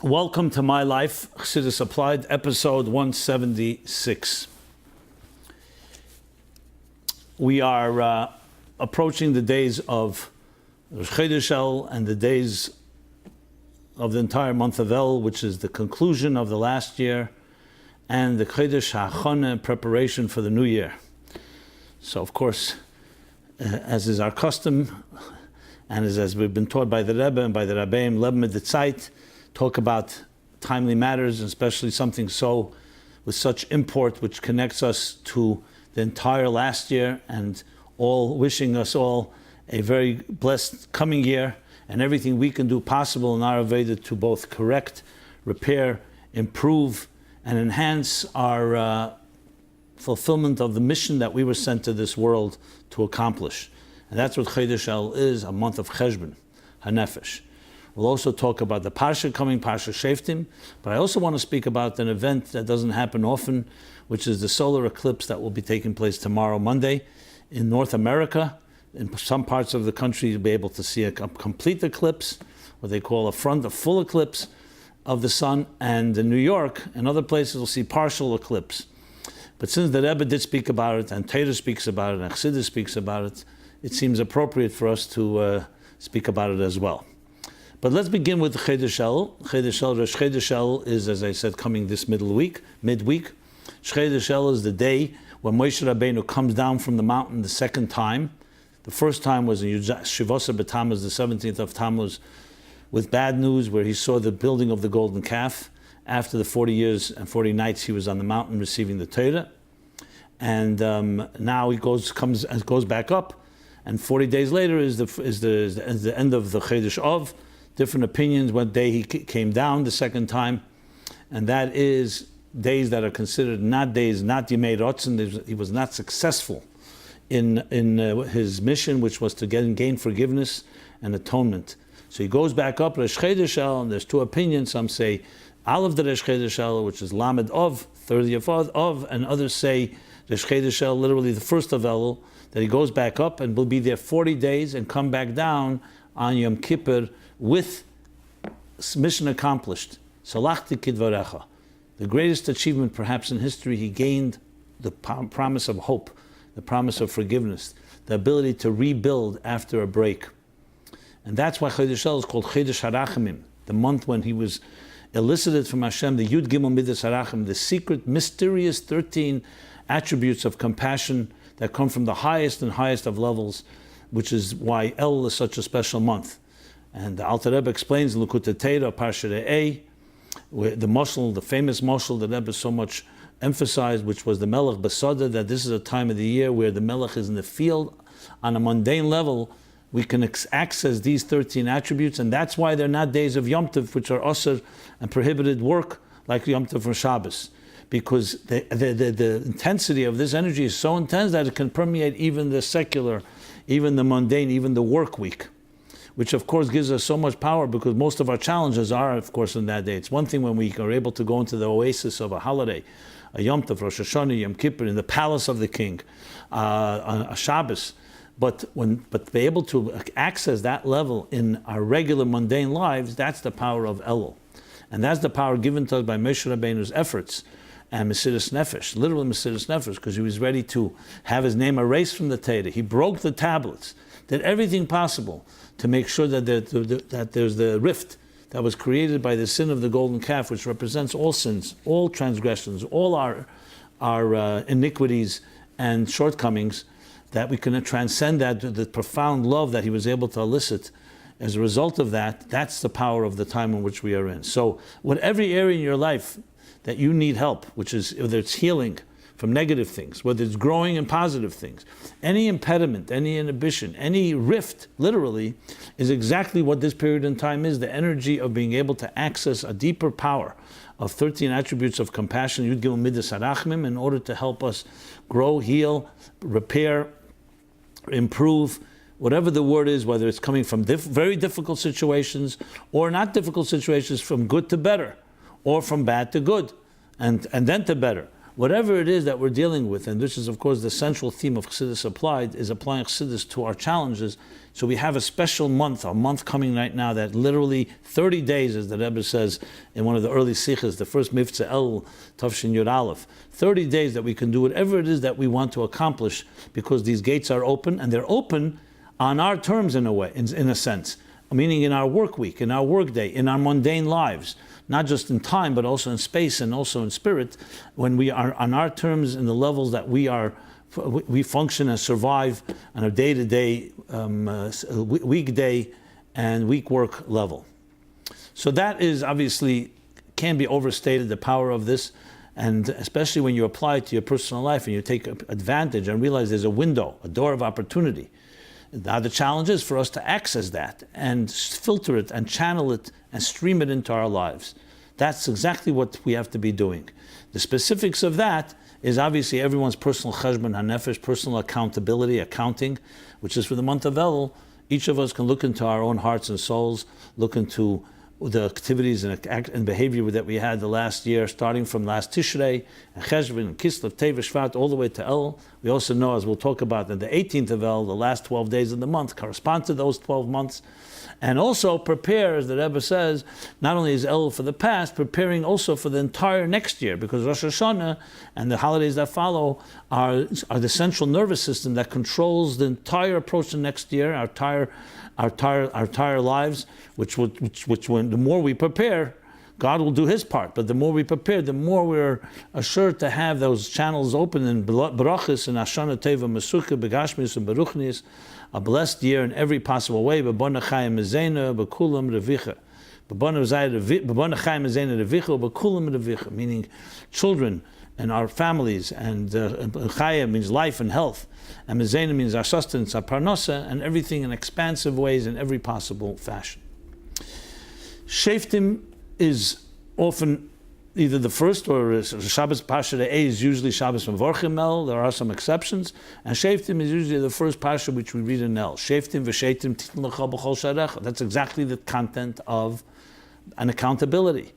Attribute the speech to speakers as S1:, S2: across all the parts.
S1: Welcome to MyLife, Chassidus Applied, episode 176. We are approaching the days of Rosh Chodesh and the days of the entire month of El, which is the conclusion of the last year, and the Chodesh HaChoneh, preparation for the new year. So, of course, as is our custom, and as we've been taught by the Rebbe and by the Rabbeim, Leb mit der Zeit, talk about timely matters, and especially something so with such import, which connects us to the entire last year, and all wishing us all a very blessed coming year, and everything we can do possible in our Aveda to both correct, repair, improve, and enhance our fulfillment of the mission that we were sent to this world to accomplish. And that's what Chodesh El is, a month of Cheshbon, HaNefesh. We'll also talk about the Parsha coming, Parshas Shoftim, but I also want to speak about an event that doesn't happen often, which is the solar eclipse that will be taking place tomorrow, Monday, in North America. In some parts of the country, you'll be able to see a complete eclipse, what they call a full eclipse of the sun, and in New York and other places, we'll see partial eclipse. But since the Rebbe did speak about it, and Torah speaks about it, and Chassidus speaks about it, it seems appropriate for us to speak about it as well. But let's begin with the Chodesh El. Chodesh El, Rosh Chodesh El is, as I said, coming this midweek. Chodesh El is the day when Moshe Rabbeinu comes down from the mountain the second time. The first time was in Shivasa B'Tammuz, the 17th of Tammuz, with bad news, where he saw the building of the golden calf. After the 40 years and 40 nights he was on the mountain receiving the Torah. And now he goes back up, and 40 days later is the end of the Chodesh Av. Different opinions what day he came down the second time, and that is days that are considered not days, not Yemei Rotzen. He was not successful in his mission, which was to gain forgiveness and atonement. So he goes back up Rosh Chodesh El, and there's two opinions. Some say Aleph the Rosh Chodesh El, which is Lamed Av, 30th of, and others say Rosh Chodesh El, literally the first of Elul, that he goes back up and will be there 40 days and come back down on Yom Kippur with mission accomplished. Salachti kidvarecha. The greatest achievement perhaps in history, he gained the promise of hope, the promise of forgiveness, the ability to rebuild after a break. And that's why Chodesh El is called Chodesh HaRachamim, the month when he was elicited from Hashem, the Yud Gimel Midas HaRachim, the secret, mysterious 13 attributes of compassion that come from the highest and highest of levels, which is why El is such a special month. And the Alter Rebbe explains in Likutei Torah, Parsha Re'eh, the mashal, the famous mashal that Rebbe so much emphasized, which was the Melech Basada, that this is a time of the year where the Melech is in the field. On a mundane level, we can access these 13 attributes, and that's why they're not days of Yom Tov, which are usher and prohibited work, like Yom Tov or Shabbos. Because the intensity of this energy is so intense that it can permeate even the secular, even the mundane, even the work week, which of course gives us so much power, because most of our challenges are, of course, on that day. It's one thing when we are able to go into the oasis of a holiday, a Yom Tov, Rosh Hashanah, Yom Kippur, in the palace of the king, a Shabbos, but be able to access that level in our regular mundane lives, that's the power of Elul. And that's the power given to us by Moshe Rabbeinu's efforts and Mesiras Nefesh, literally Mesiras Nefesh, because he was ready to have his name erased from the Torah. He broke the tablets, did everything possible to make sure that there's the rift that was created by the sin of the golden calf, which represents all sins, all transgressions, all our iniquities and shortcomings, that we can transcend that, the profound love that he was able to elicit. As a result of that, that's the power of the time in which we are in. So whatever area in your life that you need help, which is whether it's healing from negative things, whether it's growing in positive things, any impediment, any inhibition, any rift, literally, is exactly what this period in time is, the energy of being able to access a deeper power of 13 attributes of compassion, Yud Gimel Midas HaRachmim, in order to help us grow, heal, repair, improve, whatever the word is, whether it's coming from very difficult situations or not difficult situations, from good to better, or from bad to good, and then to better, whatever it is that we're dealing with, and this is of course the central theme of Chassidus Applied, is applying Chassidus to our challenges. So we have a special month, a month coming right now that literally 30 days, as the Rebbe says in one of the early sikhs, the first Miftzah Elul, Tafshin Yud Aleph, 30 days that we can do whatever it is that we want to accomplish, because these gates are open, and they're open on our terms in a way, in a sense, meaning in our work week, in our work day, in our mundane lives, not just in time, but also in space and also in spirit, when we are on our terms in the levels that we function and survive on a day-to-day, weekday and week work level. So that is obviously, can be overstated, the power of this, and especially when you apply it to your personal life and you take advantage and realize there's a window, a door of opportunity. Now the challenge is for us to access that and filter it and channel it and stream it into our lives. That's exactly what we have to be doing. The specifics of that is obviously everyone's personal cheshbon hanefesh, personal accountability, accounting, which is for the month of Elul. Each of us can look into our own hearts and souls, look into the activities and behavior that we had the last year, starting from last Tishrei, and Cheshvan, and Kislev, Tev, Shvat, all the way to Elul. We also know, as we'll talk about, that the 18th of Elul, the last 12 days of the month, correspond to those 12 months. And also prepare, as the Rebbe says, not only is Elul for the past, preparing also for the entire next year, because Rosh Hashanah and the holidays that follow are the central nervous system that controls the entire approach to next year, our entire lives, which when the more we prepare, God will do His part. But the more we prepare, the more we're assured to have those channels open in Barachis and Ashana Teva Mesucha, Begashmis and Baruchnis, a blessed year in every possible way. B'bona Chayim Mezena, B'kulam Revicha. B'bona Chayim Mezena Revicha, B'kulam Revicha, meaning children and our families, and Chayim means life and health, and Mezena means our sustenance, our parnasa, and everything in expansive ways in every possible fashion. Shoftim is often either the first, or Shabbos Parsha A is usually Shabbos Mevorchim El. There are some exceptions, and Shoftim is usually the first Parsha which we read in El. Shoftim v'Sheitim Titin L'cha B'chol Sharecha. That's exactly the content of an accountability.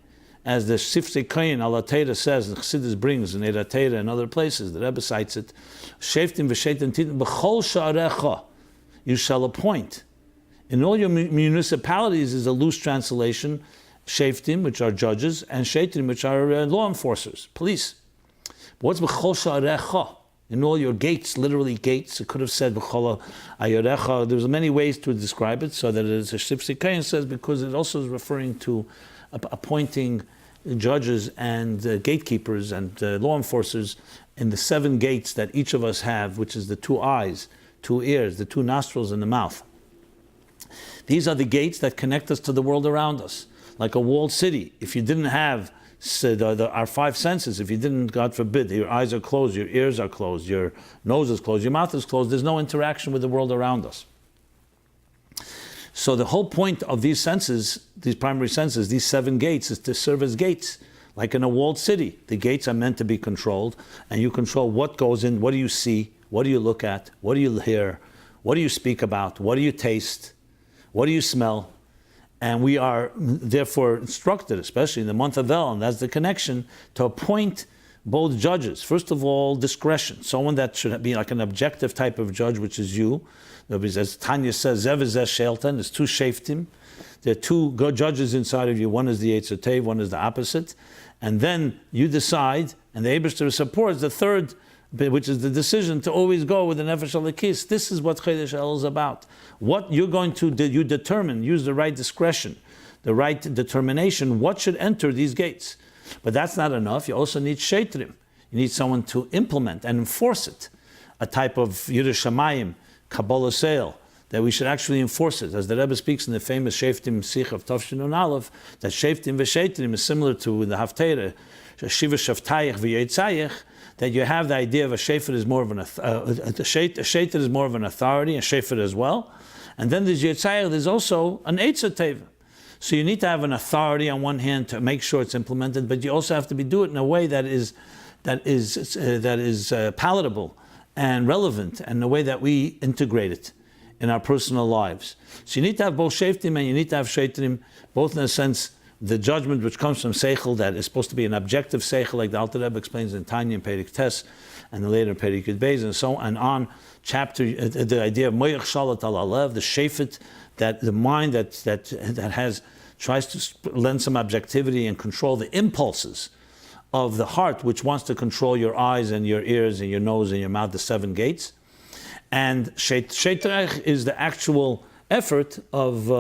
S1: As the Sifsei Koyin Ala Teira says, the Chassidus brings in Eira Teira and other places, the Rebbe cites it, Shoftim v'Sheitim Titin B'chol Sharecha. You shall appoint. In all your municipalities is a loose translation, Shoftim, which are judges, and Sheitim, which are law enforcers, police. What's B'chol Sha'arecha? In all your gates, literally gates. It could have said B'chol Ayorecha. There's many ways to describe it, so that it is a Sifsei Koyin says, because it also is referring to appointing judges and gatekeepers and law enforcers in the 7 gates that each of us have, which is the 2 eyes, 2 ears, the 2 nostrils, and the mouth. These are the gates that connect us to the world around us. Like a walled city, if you didn't have our 5 senses, if you didn't, God forbid, your eyes are closed, your ears are closed, your nose is closed, your mouth is closed, there's no interaction with the world around us. So the whole point of these senses, these primary senses, these 7 gates, is to serve as gates. Like in a walled city, the gates are meant to be controlled, and you control what goes in, what do you see, what do you look at, what do you hear, what do you speak about, what do you taste, what do you smell. And we are therefore instructed, especially in the month of Elul, and that's the connection, to appoint both judges. First of all, discretion. Someone that should be like an objective type of judge, which is you. As Tanya says, Zev is Shelton, there's 2 Shoftim. There are 2 judges inside of you. One is the Yetzer Tov, one is the opposite. And then you decide, and the Eibishter supports the third, which is the decision to always go with the Nefesh Alekis. This is what Chodesh Elul is about. What you're going to do, you determine, use the right discretion, the right determination, what should enter these gates. But that's not enough. You also need Sheitrim. You need someone to implement and enforce it. A type of Yerushalayim, Kabbalah Seil, that we should actually enforce it. As the Rebbe speaks in the famous Shoftim Sikh of Tafshin and Aleph, that Shoftim v'Sheitrim is similar to the Haftarah, Shiva Shaftayich v'Yitzayich, that you have the idea of a shefer is more of a shefer is more of an authority, a shefer as well. And then there's Yitzayich, there's also an Eitzer Teva. So you need to have an authority on one hand to make sure it's implemented, but you also have to do it in a way that is palatable and relevant, and the way that we integrate it in our personal lives. So you need to have both Shoftim and you need to have Sheitrim, both in a sense the judgment which comes from seichel that is supposed to be an objective seichel, like the Alter Rebbe explains in Tanya and Perik Tes, and then later in Perik Yud Beis, and so on. Chapter the idea of moyach shalat al alev, the shefet, that the mind that tries to lend some objectivity and control the impulses of the heart, which wants to control your eyes and your ears and your nose and your mouth, the 7 gates. And shetrech is the actual effort of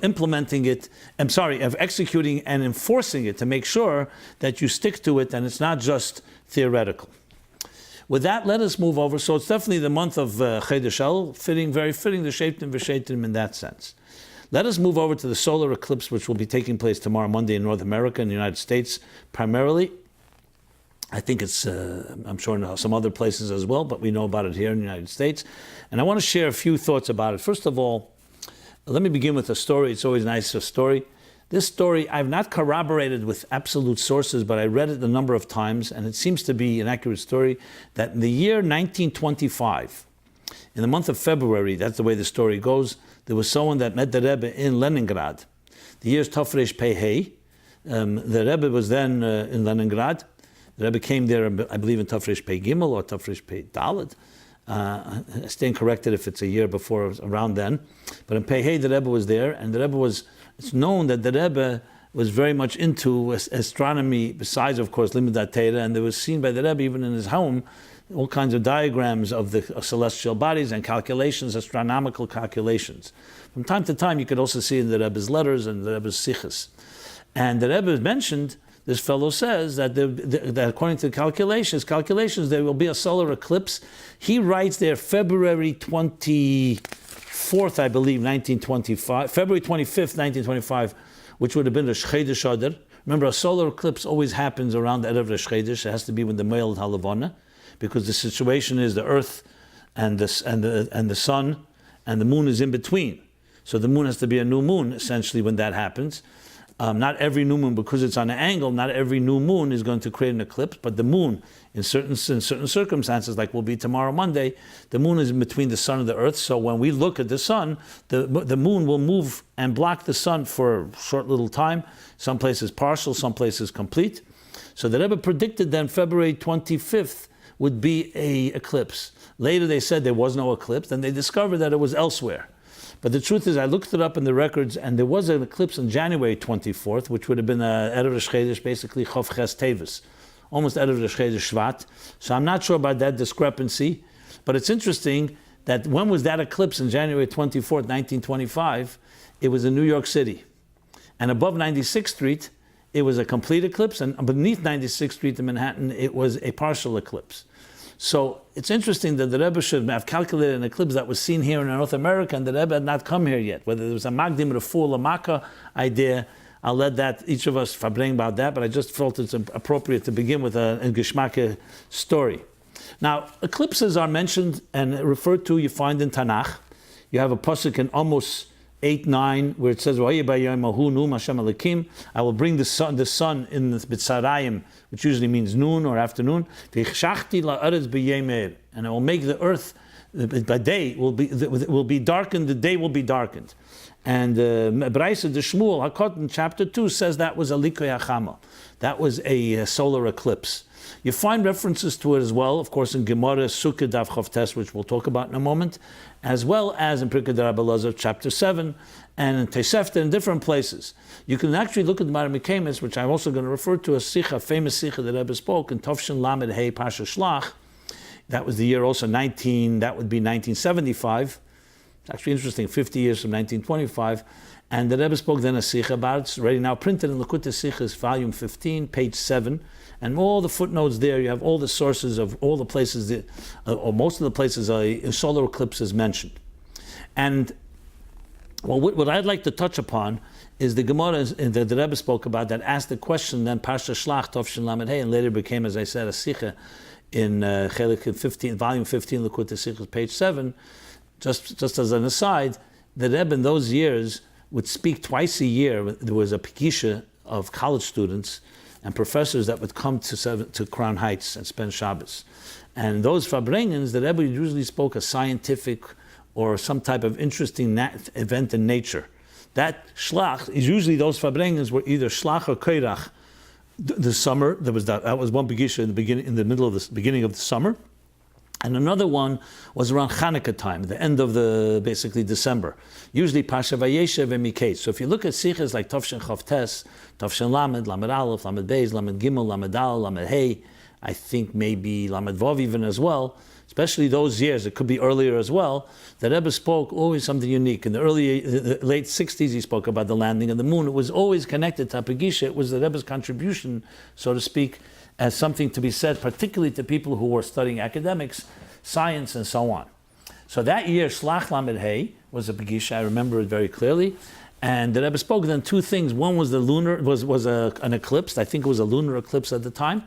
S1: implementing it. Of executing and enforcing it to make sure that you stick to it and it's not just theoretical. With that, let us move over. So it's definitely the month of Chodesh El, very fitting the Shoftim v'Shoftim in that sense. Let us move over to the solar eclipse, which will be taking place tomorrow, Monday, in North America, in the United States, primarily. I think it's, I'm sure in some other places as well, but we know about it here in the United States. And I want to share a few thoughts about it. First of all, let me begin with a story. It's always nice, a story. This story, I've not corroborated with absolute sources, but I read it a number of times, and it seems to be an accurate story, that in the year 1925, in the month of February, that's the way the story goes, there was someone that met the Rebbe in Leningrad. The year is Tafresh Pei Hei. The Rebbe was then in Leningrad. The Rebbe came there, I believe, in Tafresh Pei Gimel or Tafresh Pei Dalet. I stand corrected if it's a year before, around then. But in Pei Hei, the Rebbe was there, and the Rebbe it's known that the Rebbe was very much into astronomy, besides, of course, Limudat Torah, and there was seen by the Rebbe, even in his home, all kinds of diagrams of the celestial bodies and calculations, astronomical calculations. From time to time, you could also see in the Rebbe's letters and the Rebbe's siches. And the Rebbe mentioned, this fellow says that, that according to calculations, there will be a solar eclipse. He writes there February 24th, I believe, 1925, February 25th, 1925, which would have been the Chodesh Adar. Remember, a solar eclipse always happens around the Erev Chodesh. It has to be when the male Halavana, because the situation is the earth and the sun and the moon is in between. So the moon has to be a new moon, essentially, when that happens. Not every new moon, because it's on an angle, not every new moon is going to create an eclipse, but the moon, in certain circumstances, like will be tomorrow, Monday, the moon is in between the sun and the earth. So when we look at the sun, the moon will move and block the sun for a short little time. Some places partial, some places complete. So the Rebbe predicted then February 25th would be a eclipse. Later they said there was no eclipse, then they discovered that it was elsewhere. But the truth is, I looked it up in the records, and there was an eclipse on January 24th, which would have been Erev Chodesh, basically Chof Ches Tevis, almost Erev Chodesh Shvat. So I'm not sure about that discrepancy, but it's interesting that when was that eclipse on January 24th, 1925? It was in New York City. And above 96th Street, it was a complete eclipse, and beneath 96th Street in Manhattan, it was a partial eclipse. So it's interesting that the Rebbe should have calculated an eclipse that was seen here in North America, and the Rebbe had not come here yet. Whether there was a Magdim, Refuah, Lamaka idea, I'll let that, each of us bring about that, but I just felt it's appropriate to begin with a Geshmake story. Now, eclipses are mentioned and referred to, you find in Tanakh. You have a pasuk in Amos 8:9, where it says, I will bring the sun in the B'tzarayim, which usually means noon or afternoon, and I will make the earth by day will be darkened, the day will be darkened. And Braisa de Shmuel Hakot chapter 2 says that was a Likoy Hachama. That was a solar eclipse. You find references to it as well, of course, in Gemara, Sukkah, Daf Chof Tes, which we'll talk about in a moment, as well as in Pirkei Rabbi Elazar, chapter 7, and in Tosefta, in different places. You can actually look at the Mara Mikemes, which I'm also going to refer to as Sicha, famous Sicha that Rebbe spoke, in Tovshin Lamed Hei Parshas Shlach. That was the year also that would be 1975. It's actually interesting, 50 years from 1925. And the Rebbe spoke then a Sicha about it. It's already now printed in Likutei Sichos, volume 15, page 7. And all the footnotes there, you have all the sources of all the places, or most of the places a solar eclipse is mentioned. And well, what I'd like to touch upon is the Gemara that the Rebbe spoke about that asked the question, then Parshas Shlach, Tovshin Lamed Hei, and later became, as I said, a Sicha in Chelik 15, volume 15, Likutei Sichos, page 7. Just as an aside, the Rebbe in those years would speak twice a year. There was a Pekisha of college students and professors that would come to Crown Heights and spend Shabbos. And those Farbrengens, the Rebbe usually spoke a scientific or some type of interesting event in nature that shlach is usually those farbrengens were either shlach or koirach. The summer, that was one begisha in the beginning of the summer. And another one was around Hanukkah time, the end of basically December. Usually Pasha Vayeshev and Miketz. So if you look at sichas like Tovshin Chavtes, Tovshin Lamed, Lamed Aleph, Lamed Beis, Lamed Gimel, Lamed Dal, Lamed Hey, I think maybe Lamed Vov even as well, especially those years, it could be earlier as well, the Rebbe spoke always something unique. In the late 60s, he spoke about the landing of the moon. It was always connected to Apagisha. It was the Rebbe's contribution, so to speak, as something to be said, particularly to people who were studying academics, science, and so on. So that year, Shlach Lamed Hey was a Pagisha. I remember it very clearly. And the Rebbe spoke then two things. One was the lunar, was an eclipse. I think it was a lunar eclipse at the time.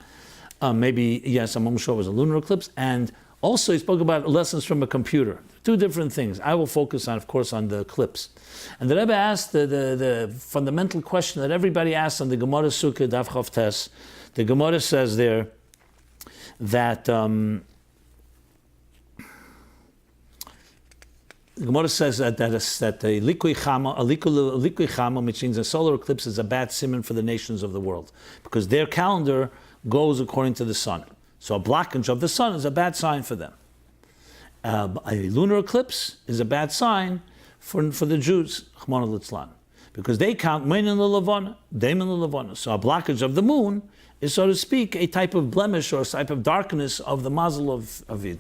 S1: Maybe, yes, I'm almost sure it was a lunar eclipse. And also he spoke about lessons from a computer. Two different things. I will focus on, of course, on the eclipse. And the Rebbe asked the fundamental question that everybody asks on the Gemara Sukkah Daf Chav Tes. The Gemara says there that the Gemara says that the likui chama, which means a solar eclipse, is a bad siman for the nations of the world because their calendar goes according to the sun. So a blockage of the sun is a bad sign for them. A lunar eclipse is a bad sign for the Jews, Chmona Litzlan, because they count Meinin L'Levana, Daimon L'Levana. So a blockage of the moon is, so to speak, a type of blemish or a type of darkness of the mazel of Id.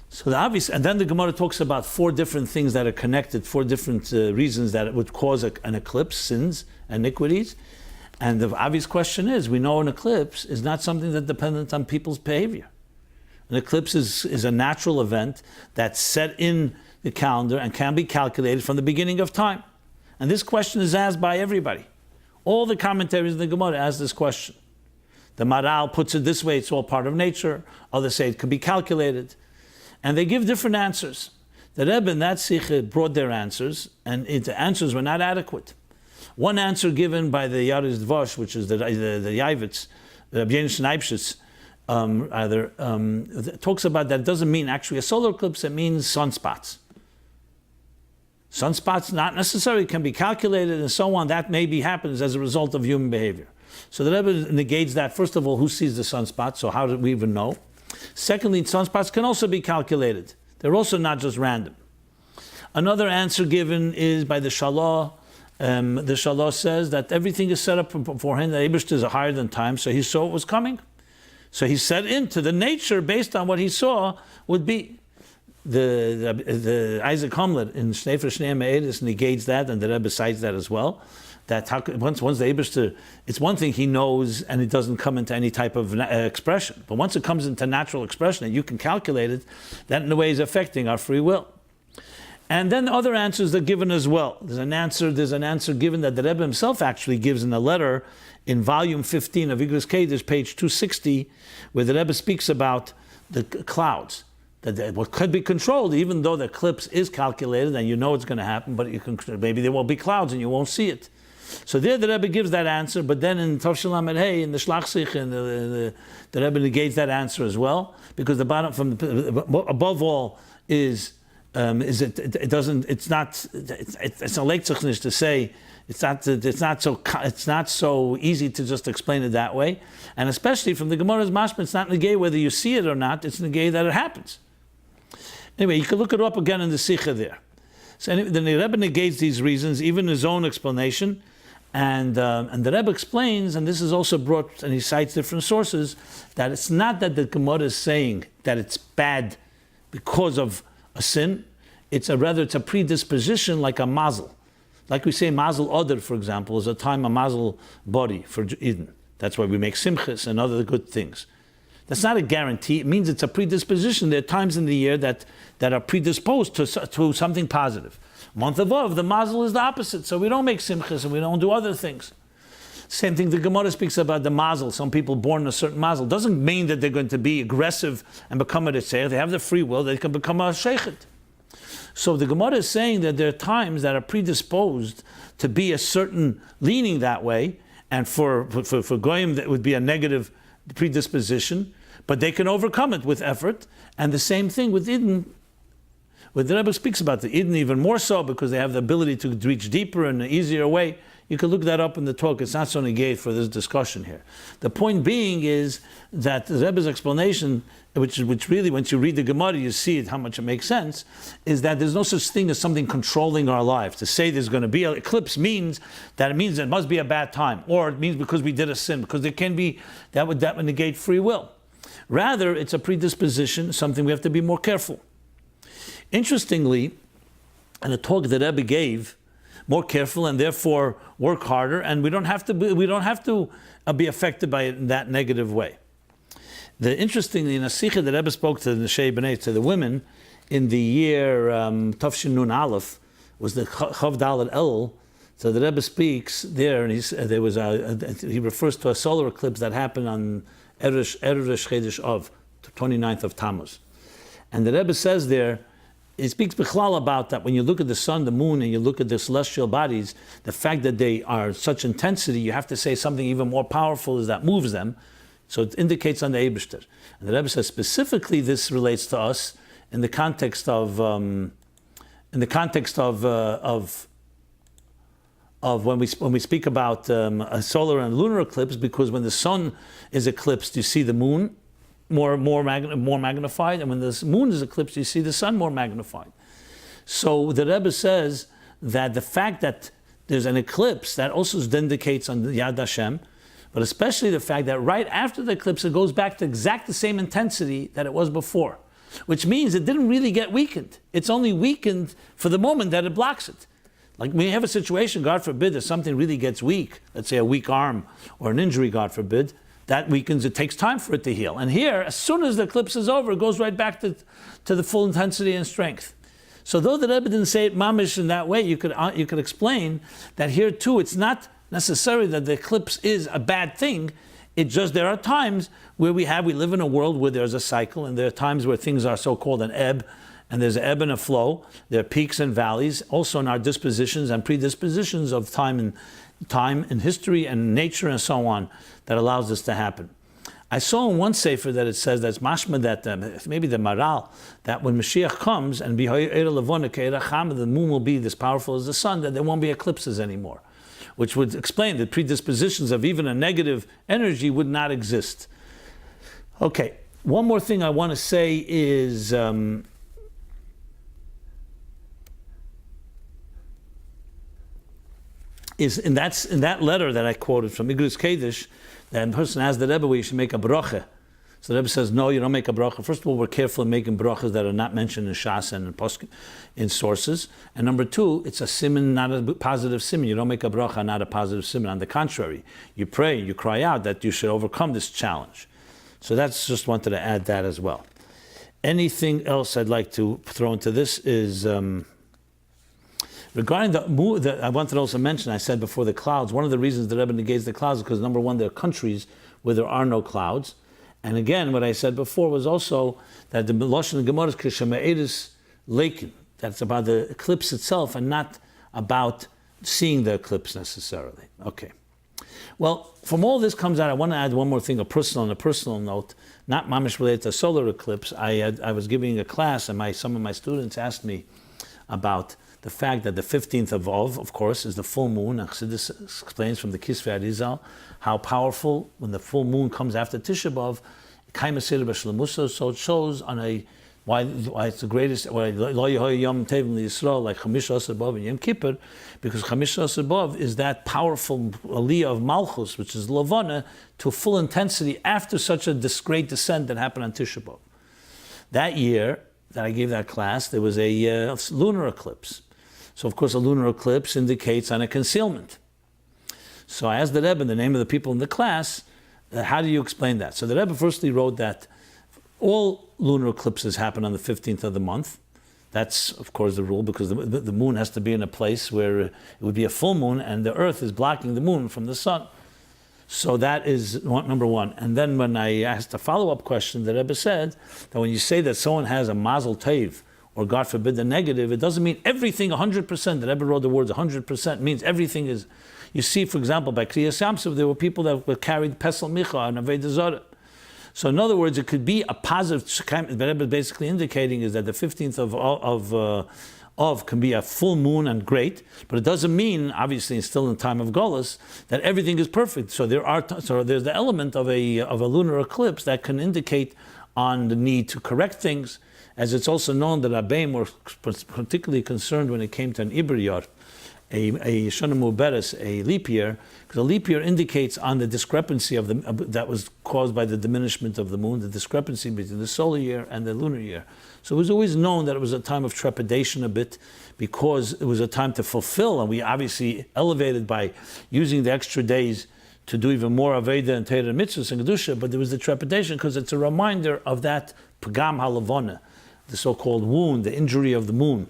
S1: So the obvious, and then the Gemara talks about four different things that are connected, four different reasons that it would cause an eclipse, sins, iniquities. And the obvious question is, we know an eclipse is not something that's dependent on people's behavior. An eclipse is a natural event that's set in the calendar and can be calculated from the beginning of time. And this question is asked by everybody. All the commentaries in the Gemara ask this question. The Maral puts it this way, it's all part of nature. Others say it could be calculated. And they give different answers. The Rebbe in that psyche brought their answers, and the answers were not adequate. One answer given by the Yariz Dvosh, which is the Yavitz, the Rebbe Yenishin talks about that it doesn't mean actually a solar eclipse, it means sunspots. Sunspots not necessarily can be calculated and so on. That maybe happens as a result of human behavior. So the Rebbe negates that. First of all, who sees the sunspots? So how did we even know? Secondly, sunspots can also be calculated. They're also not just random. Another answer given is by the Shalah. The Shalah says that everything is set up beforehand. The Eibishter is higher than time, so he saw it was coming. So he set into the nature based on what he saw would be. The Isaac Hamlet in Shnei for Shnei Me'edis negates that, and the Rebbe cites that as well. That once the Eibishter, it's one thing he knows and it doesn't come into any type of expression. But once it comes into natural expression and you can calculate it, that in a way is affecting our free will. And then the other answers are given as well. There's an answer given that the Rebbe himself actually gives in a letter in volume 15 of Igros Kodesh, page 260, where the Rebbe speaks about the clouds. That what could be controlled, even though the eclipse is calculated and you know it's going to happen, but maybe there will be clouds and you won't see it. So there the Rebbe gives that answer, but then in Tovshin Lamed Hey, in the Shlach Sich, and the Rebbe negates that answer as well, because the bottom from above all is a leitzachnish to say it's not so easy to just explain it that way, and especially from the Gemara's mashma, it's not negay whether you see it or not, it's negay that it happens. Anyway, you can look it up again in the Sikha there. So anyway, the Rebbe negates these reasons, even his own explanation, and the Rebbe explains, and this is also brought, and he cites different sources, that it's not that the Gemara is saying that it's bad because of a sin, rather it's a predisposition like a mazel. Like we say mazel oder, for example, is a time a mazel body for Eden. That's why we make simchas and other good things. That's not a guarantee. It means it's a predisposition. There are times in the year that are predisposed to something positive. Month of Av, the mazel is the opposite. So we don't make simchas and we don't do other things. Same thing the Gemara speaks about the mazel. Some people born in a certain mazel. Doesn't mean that they're going to be aggressive and become a tzeh. They have the free will. They can become a sheikhet. So the Gemara is saying that there are times that are predisposed to be a certain leaning that way, and for goyim that would be a negative predisposition, but they can overcome it with effort. And the same thing with Eden. But the Rebbe speaks about the Eden even more so because they have the ability to reach deeper in an easier way. You can look that up in the talk. It's not so negate for this discussion here. The point being is that the Rebbe's explanation, which really, once you read the Gemara, you see it, how much it makes sense, is that there's no such thing as something controlling our life. To say there's going to be an eclipse means it must be a bad time, or it means because we did a sin, because there can be, that would negate free will. Rather, it's a predisposition, something we have to be more careful. Interestingly, in a talk that Rebbe gave, more careful and therefore work harder, and we don't have to be affected by it in that negative way. Interestingly, in a psyche that Rebbe spoke to the Neshei B'nai, to the women, in the year Tafshin Nun Aleph, was the Chav Dalet Elul. So the Rebbe speaks there, and he refers to a solar eclipse that happened on Erev Chodesh Av, 29th of Tammuz. And the Rebbe says there, he speaks bichlal about that when you look at the sun, the moon, and you look at the celestial bodies, the fact that they are such intensity, you have to say something even more powerful is that moves them. So it indicates on the Eibishter. And the Rebbe says specifically this relates to us in the context of when we speak about a solar and lunar eclipse, because when the sun is eclipsed, you see the moon more magnified, and when the moon is eclipsed, you see the sun more magnified. So the Rebbe says that the fact that there's an eclipse, that also indicates on the Yad Hashem, but especially the fact that right after the eclipse, it goes back to exact the same intensity that it was before, which means it didn't really get weakened. It's only weakened for the moment that it blocks it. Like when you have a situation, God forbid, that something really gets weak, let's say a weak arm or an injury, God forbid, that weakens, it takes time for it to heal. And here, as soon as the eclipse is over, it goes right back to the full intensity and strength. So though the Rebbe didn't say it mamish in that way, you could explain that here too, it's not necessarily that the eclipse is a bad thing. It's just there are times where we live in a world where there's a cycle, and there are times where things are so-called an ebb, and there's an ebb and a flow. There are peaks and valleys, also in our dispositions and predispositions of time and history and nature and so on, that allows this to happen. I saw in one sefer that it says that's mashma that maybe the Maral, that when Mashiach comes and the moon will be as powerful as the sun, that there won't be eclipses anymore, which would explain that predispositions of even a negative energy would not exist. Okay, one more thing I want to say is in that letter that I quoted from Igros Kodesh, that person asked the Rebbe, well, you should make a bracha. So the Rebbe says, no, you don't make a bracha. First of all, we're careful in making brachas that are not mentioned in Shas and in sources. And number two, it's a siman, not a positive siman. You don't make a bracha, not a positive siman. On the contrary, you pray, you cry out that you should overcome this challenge. So that's just wanted to add that as well. Anything else I'd like to throw into this is... regarding I wanted to also mention, I said before the clouds, one of the reasons the Rebbe negates the clouds is because number one, there are countries where there are no clouds. And again, what I said before was also that the Lashon Gemara is Kishama'edis Leikin. That's about the eclipse itself and not about seeing the eclipse necessarily. Okay. Well, from all this comes out, I want to add one more thing, on a personal note, not mamish related to solar eclipse. I was giving a class and some of my students asked me about the fact that the 15th of Av, of course, is the full moon. And Chassidus explains from the Kisvei Arizal how powerful, when the full moon comes after Tisha B'Av, so it shows on why it's the greatest, like Chamish Asar B'Av and Yom Kippur, because Chamish Asar B'Av is that powerful aliyah of Malchus, which is Lavana, to full intensity after such a great descent that happened on Tisha B'Av. That year that I gave that class, there was a lunar eclipse. So, of course, a lunar eclipse indicates on a concealment. So I asked the Rebbe, in the name of the people in the class, how do you explain that? So the Rebbe firstly wrote that all lunar eclipses happen on the 15th of the month. That's, of course, the rule, because the moon has to be in a place where it would be a full moon, and the earth is blocking the moon from the sun. So that is number one. And then when I asked a follow-up question, the Rebbe said that when you say that someone has a mazel tov, or God forbid the negative, it doesn't mean everything 100%. The Rebbe wrote the words 100% means everything is. You see, for example, by Kriyas Yamsuf, there were people that were carried Pesel Micha and Aveda Zarah. So in other words, it could be a positive. What Rebbe is basically indicating is that the 15th of can be a full moon and great, but it doesn't mean, obviously, it's still in time of Golus, that everything is perfect. So there's the element of a lunar eclipse that can indicate on the need to correct things, as it's also known that Rabbeim were particularly concerned when it came to an Iber Yar, a Shana Muberes, a leap year, because a leap year indicates on the discrepancy that was caused by the diminishment of the moon, the discrepancy between the solar year and the lunar year. So it was always known that it was a time of trepidation a bit, because it was a time to fulfill, and we obviously elevated by using the extra days to do even more Aveda and Torah and Mitzvahs and Kedusha, but there was the trepidation because it's a reminder of that Pagam HaLavona, the so-called wound, the injury of the moon.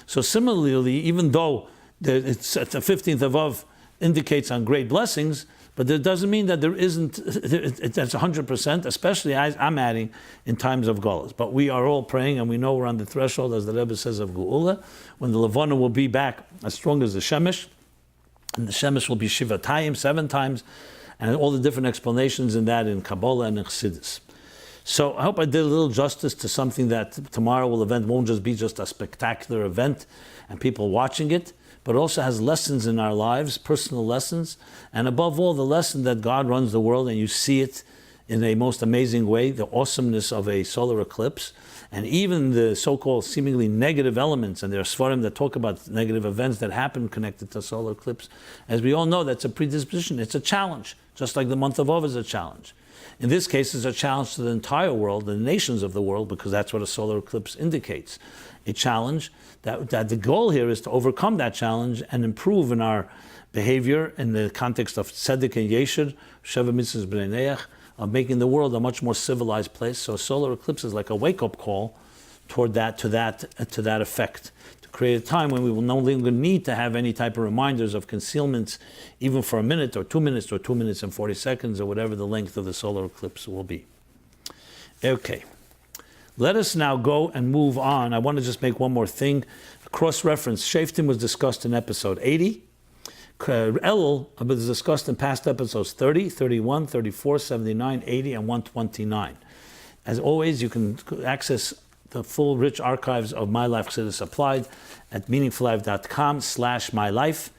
S1: So similarly, even though it's at the 15th of Av indicates on great blessings, but that doesn't mean that there isn't, that's 100%, especially as I'm adding in times of Golas. But we are all praying, and we know we're on the threshold, as the Rebbe says, of Geula, when the Levana will be back as strong as the Shemesh, and the Shemesh will be Shivatayim, 7 times, and all the different explanations in that in Kabbalah and in Chassidus. So I hope I did a little justice to something that tomorrow won't just be just a spectacular event and people watching it, but also has lessons in our lives, personal lessons, and above all, the lesson that God runs the world, and you see it in a most amazing way, the awesomeness of a solar eclipse, and even the so-called seemingly negative elements, and there are Svarim that talk about negative events that happen connected to solar eclipse. As we all know, that's a predisposition, it's a challenge, just like the month of Av is a challenge. In this case, it's a challenge to the entire world, the nations of the world, because that's what a solar eclipse indicates. A challenge that the goal here is to overcome that challenge and improve in our behavior in the context of tzedek and yesher, sheva mitzvahs b'nei neach, of making the world a much more civilized place. So a solar eclipse is like a wake-up call toward that, to that effect, to create a time when we will no longer need to have any type of reminders of concealments, even for a minute or 2 minutes or 2 minutes and 40 seconds or whatever the length of the solar eclipse will be. Okay. Let us now go and move on. I want to just make one more thing. Cross-reference. Shoftim was discussed in episode 80. Elul was discussed in past episodes 30, 31, 34, 79, 80, and 129. As always, you can access the full rich archives of MyLife Chassidus Applied at meaningfullife.com/MyLife.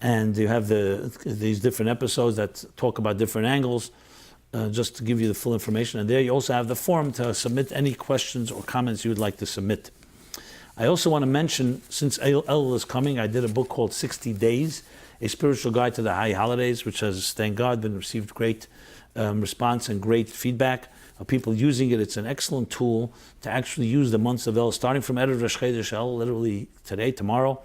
S1: And you have these different episodes that talk about different angles. Just to give you the full information. And there you also have the form to submit any questions or comments you would like to submit. I also want to mention, since Elul is coming, I did a book called 60 Days, A Spiritual Guide to the High Holidays, which has, thank God, been received great response and great feedback of people using it. It's an excellent tool to actually use the months of Elul, starting from Erev Rosh Chodesh Elul, literally today, tomorrow,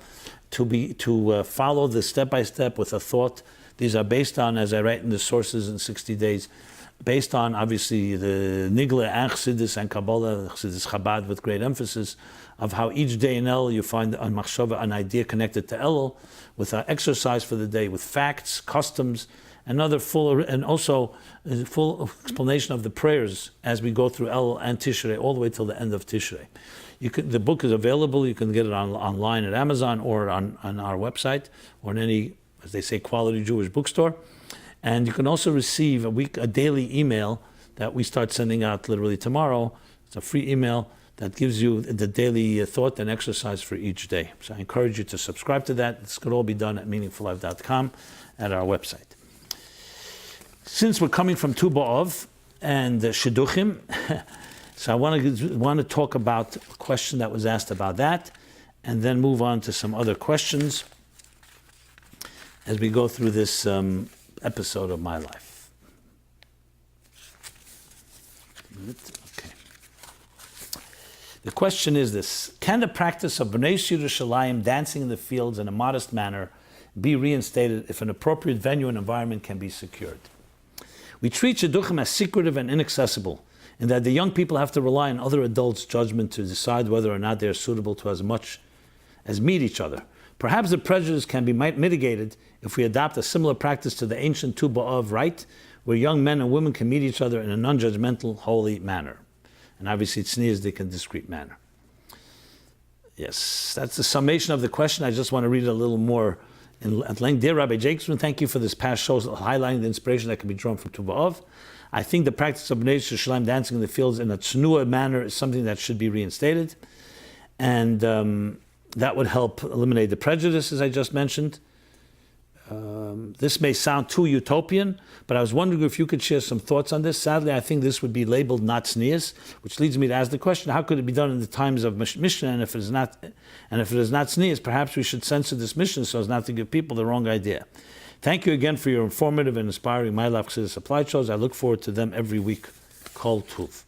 S1: to follow the step-by-step with a thought. These are based on, as I write in the sources in 60 Days, based on, obviously, the Nigla and Chassidus and Kabbalah, Chassidus Chabad, with great emphasis, of how each day in Elul you find on Machshava an idea connected to Elul, with an exercise for the day, with facts, customs, and full explanation of the prayers as we go through Elul and Tishrei, all the way till the end of Tishrei. The book is available. You can get it online at Amazon or on our website, or in any, as they say, quality Jewish bookstore. And you can also receive a daily email that we start sending out literally tomorrow. It's a free email that gives you the daily thought and exercise for each day. So I encourage you to subscribe to that. This could all be done at meaningfullife.com at our website. Since we're coming from Tu B'Av and Shidduchim, so I want to talk about a question that was asked about that, and then move on to some other questions as we go through this episode of MyLife. Okay. The question is this: can the practice of B'nos Yerushalayim, dancing in the fields in a modest manner, be reinstated if an appropriate venue and environment can be secured? We treat Shidduchim as secretive and inaccessible, in that the young people have to rely on other adults' judgment to decide whether or not they are suitable to as much as meet each other. Perhaps the prejudice can be mitigated if we adopt a similar practice to the ancient Tu B'Av rite, where young men and women can meet each other in a non-judgmental, holy manner. And obviously it's tznius in a discreet manner. Yes, that's the summation of the question. I just want to read it a little more at length. Dear Rabbi Jacobson, thank you for this past show highlighting the inspiration that can be drawn from Tu B'Av. I think the practice of B'nos Yerushalayim dancing in the fields in a tznuah manner is something that should be reinstated. And that would help eliminate the prejudices I just mentioned. This may sound too utopian, but I was wondering if you could share some thoughts on this. Sadly, I think this would be labeled not tznius, which leads me to ask the question: how could it be done in the times of Mishnah? And if it is not tznius, perhaps we should censor this Mishnah so as not to give people the wrong idea. Thank you again for your informative and inspiring MyLife Chassidus Applied shows. I look forward to them every week. Kol Tuv.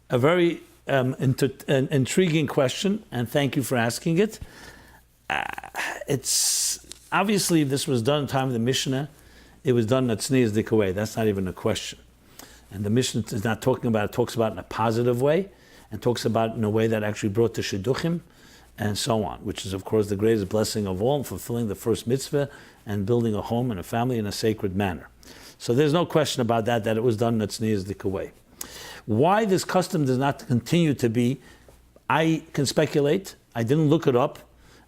S1: A very intriguing question, and thank you for asking it. It's obviously, if this was done in time of the Mishnah, it was done in a tznius way. That's not even a question. And the Mishnah is not talking about it, talks about it in a positive way, and talks about it in a way that actually brought the shidduchim, and so on, which is, of course, the greatest blessing of all, fulfilling the first mitzvah and building a home and a family in a sacred manner. So there's no question about that it was done in a tznius way. Why this custom does not continue to be, I can speculate. I didn't look it up.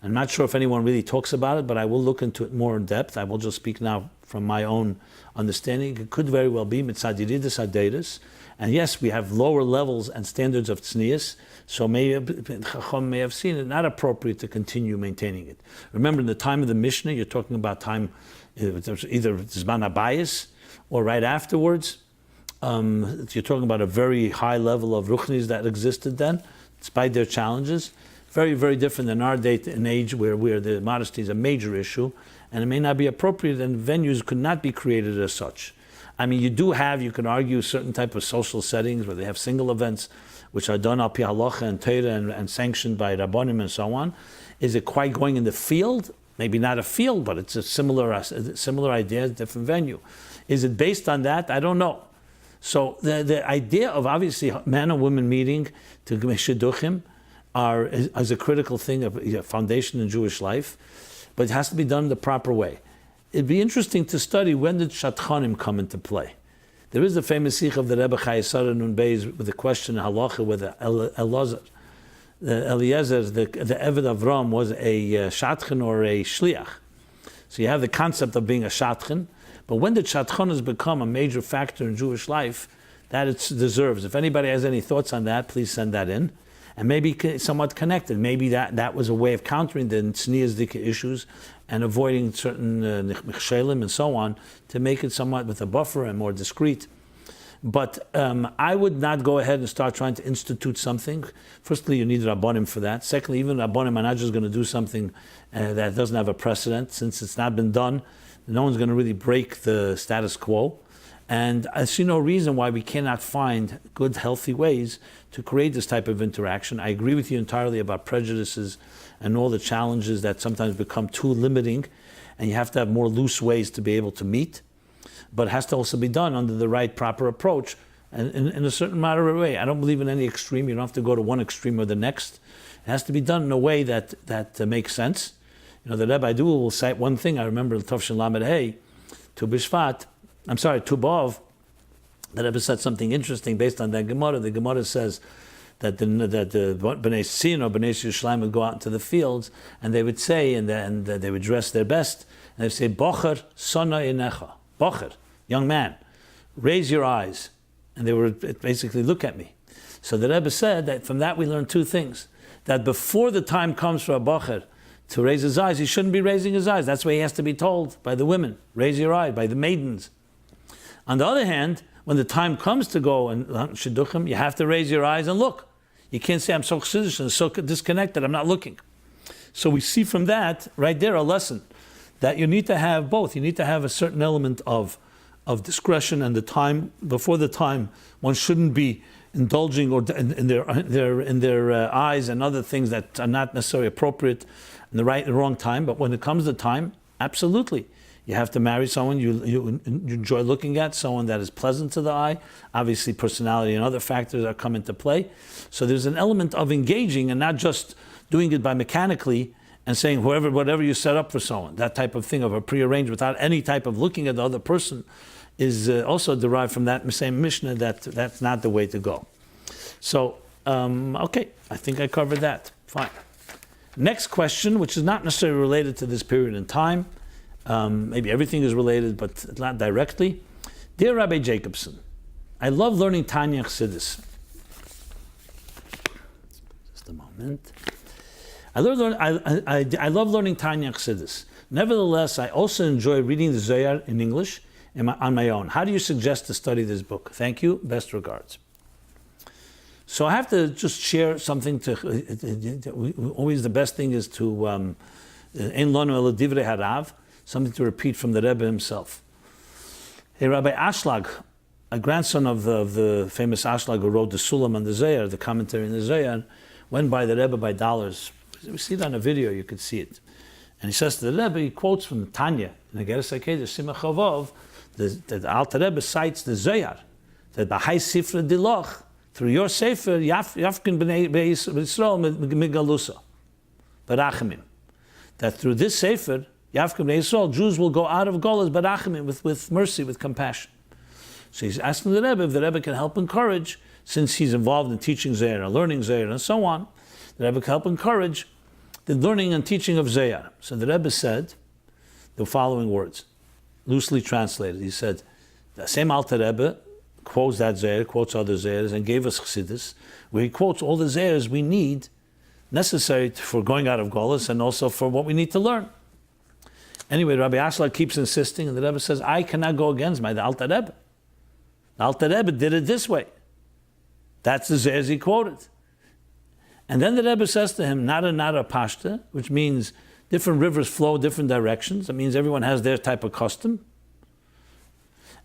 S1: I'm not sure if anyone really talks about it, but I will look into it more in depth. I will just speak now from my own understanding. It could very well be mitzad yiridus hadeirus. And yes, we have lower levels and standards of tznius, so Chacham may have seen it not appropriate to continue maintaining it. Remember, in the time of the Mishnah, you're talking about time, either Zman HaBayis or right afterwards. You're talking about a very high level of ruchnis that existed then, despite their challenges. Very, very different than our day and age where the modesty is a major issue, and it may not be appropriate, and venues could not be created as such. I mean, you can argue certain type of social settings where they have single events, which are done al pi halacha and Torah and sanctioned by Rabbanim and so on. Is it quite going in the field? Maybe not a field, but it's a similar idea, different venue. Is it based on that? I don't know. So the idea of obviously man and woman meeting to shidduchim is a critical thing, a foundation in Jewish life, but it has to be done the proper way. It'd be interesting to study, when did Shatchanim come into play? There is the famous sikh of the Rebbe Chayesara Nun Beis with the question halacha whether Eliezer, the Eved Avram, was a shatchan or a shliach. So you have the concept of being a shatchan, but when did shatchanas become a major factor in Jewish life? That it deserves. If anybody has any thoughts on that, please send that in. And maybe somewhat connected. Maybe that was a way of countering the tznius issues and avoiding certain nichshelim and so on, to make it somewhat with a buffer and more discreet. But I would not go ahead and start trying to institute something. Firstly, you need Rabbanim for that. Secondly, even Rabbanim are not just going to do something that doesn't have a precedent. Since it's not been done, no one's going to really break the status quo. And I see no reason why we cannot find good, healthy ways to create this type of interaction. I agree with you entirely about prejudices and all the challenges that sometimes become too limiting, and you have to have more loose ways to be able to meet. But it has to also be done under the right, proper approach and in a certain moderate way. I don't believe in any extreme. You don't have to go to one extreme or the next. It has to be done in a way that makes sense. You know, the Rebbe will cite one thing. I remember Tovshin Lamed Hey, Tu B'Av, the Rebbe said something interesting based on that Gemara. The Gemara says that the B'nai Sin or B'nai Yerushalayim would go out into the fields, and they would say, and they would dress their best, and they would say, Bocher Sona Inecha. Bocher, young man, raise your eyes. And they would basically look at me. So the Rebbe said that from that we learn two things. That before the time comes for a Bocher to raise his eyes, he shouldn't be raising his eyes. That's why he has to be told by the women, raise your eye, by the maidens. On the other hand, when the time comes to go and shidduchim, you have to raise your eyes and look. You can't say, I'm so chassidish and so disconnected, I'm not looking. So we see from that, right there, a lesson, that you need to have both. You need to have a certain element of discretion, and the time, before the time, one shouldn't be indulging or in their eyes and other things that are not necessarily appropriate in the right and wrong time. But when it comes to time, absolutely. You have to marry someone you enjoy looking at, someone that is pleasant to the eye. Obviously, personality and other factors that come into play. So there's an element of engaging and not just doing it by mechanically and saying whatever you set up for someone. That type of thing of a prearranged without any type of looking at the other person is also derived from that same Mishnah that's not the way to go. So, okay, I think I covered that. Fine. Next question, which is not necessarily related to this period in time. Maybe everything is related, but not directly. Dear Rabbi Jacobson, I love learning Tanya Chassidus. Just a moment. I love learning Tanya Chassidus. Nevertheless, I also enjoy reading the Zohar in English on my own. How do you suggest to study this book? Thank you. Best regards. So I have to just share something always the best thing is to Ein Lonu Ela Divrei Harav, something to repeat from the Rebbe himself. Hey, Rabbi Ashlag, a grandson of the famous Ashlag who wrote the Sulam on the Zohar, the commentary in the Zohar, went by the Rebbe by dollars. We see it on a video, you could see it. And he says to the Rebbe, he quotes from Tanya, in the Geras HaKedesh, Simach Chavov, the Alter Rebbe cites the Zohar, that B'hai Sifra Diloch, through your Sefer, Yafkin B'nei Yisrael Migalusa, Barachimim. That through this Sefer, Yafkin B'nei Yisrael, Jews will go out of Golas Barachimim, with mercy, with compassion. So he's asking the Rebbe if the Rebbe can help encourage, since he's involved in teaching Zohar and learning Zohar and so on, the Rebbe can help encourage the learning and teaching of Zohar. So the Rebbe said the following words, loosely translated. He said, the same Alter Rebbe quotes that Zohar, quotes other Zohars, and gave us Chassidus, where he quotes all the Zohars we need, necessary for going out of Golas, and also for what we need to learn. Anyway, Rabbi Ashlag keeps insisting, and the Rebbe says, I cannot go against the Alter Rebbe. The Alter Rebbe did it this way. That's the Zohars he quoted. And then the Rebbe says to him, Nara Nara Pashta, which means different rivers flow different directions. That means everyone has their type of custom.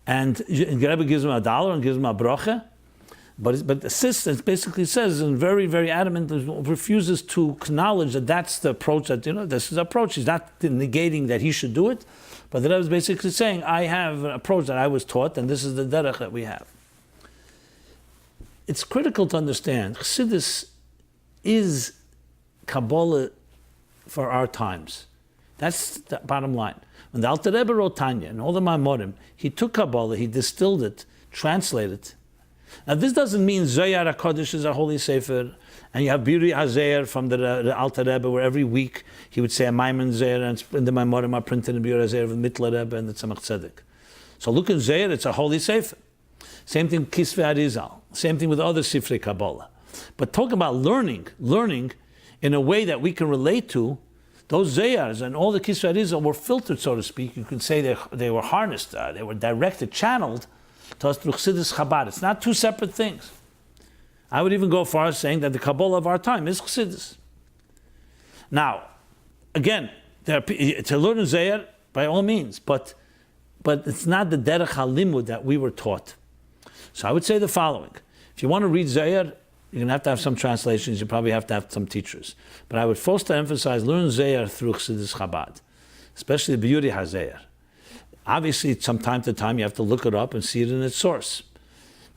S1: And the Rebbe gives him $1 and gives him a bracha. But the assistant basically says, and very, very adamant, refuses to acknowledge that that's the approach, that, this is the approach. He's not negating that he should do it. But the Rebbe is basically saying, I have an approach that I was taught, and this is the derech that we have. It's critical to understand, Chassidus is Kabbalah for our times. That's the bottom line. When the Alter Rebbe wrote Tanya and all the Maimorim, he took Kabbalah, he distilled it, translated it. Now this doesn't mean Zohar HaKodesh is a holy sefer, and you have Biri HaZohar from the Alter Rebbe, where every week he would say a Maimon Zohar, and the Maimorim are printed in Biri HaZohar of the Mitla Rebbe and the Tzemach Tzedek. So look in Zohar, it's a holy sefer. Same thing with Kisvei Arizal. Same thing with other Sifrei Kabbalah. But talk about learning in a way that we can relate to, those Zohars and all the Kisvei Arizal were filtered, so to speak. You could say they were harnessed, they were directed, channeled to us through Chassidus Chabad. It's not two separate things. I would even go far as saying that the Kabbalah of our time is Chassidus. Now, again, to learn in Zohar, by all means, but it's not the derech halimud that we were taught. So I would say the following. If you want to read Zohar, you're going to have some translations, you probably have to have some teachers. But I would first emphasize, learn Zohar through Chassidus Chabad, especially the B'yuri HaZohar. Obviously, from time to time, you have to look it up and see it in its source.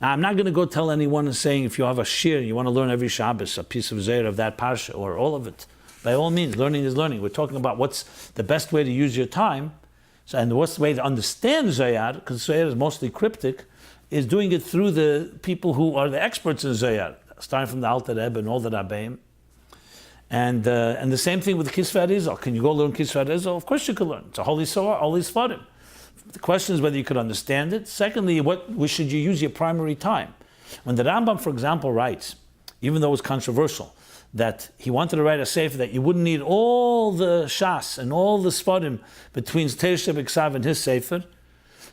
S1: Now, I'm not going to go tell anyone and saying, if you have a shir, you want to learn every Shabbos, a piece of Zohar of that parsha, or all of it. By all means, learning is learning. We're talking about what's the best way to use your time, and what's the way to understand Zohar, because Zohar is mostly cryptic, is doing it through the people who are the experts in Zohar, starting from the Alter Rebbe and all the Rabbeim. And the same thing with Kisvei Arizal. Can you go learn Kisvei Arizal? Of course you can learn. It's a holy Zohar, holy Sfarim. The question is whether you could understand it. Secondly, should you use your primary time? When the Rambam, for example, writes, even though it was controversial, that he wanted to write a sefer that you wouldn't need all the Shas and all the Sfarim between Teresh B'Ksav and his sefer.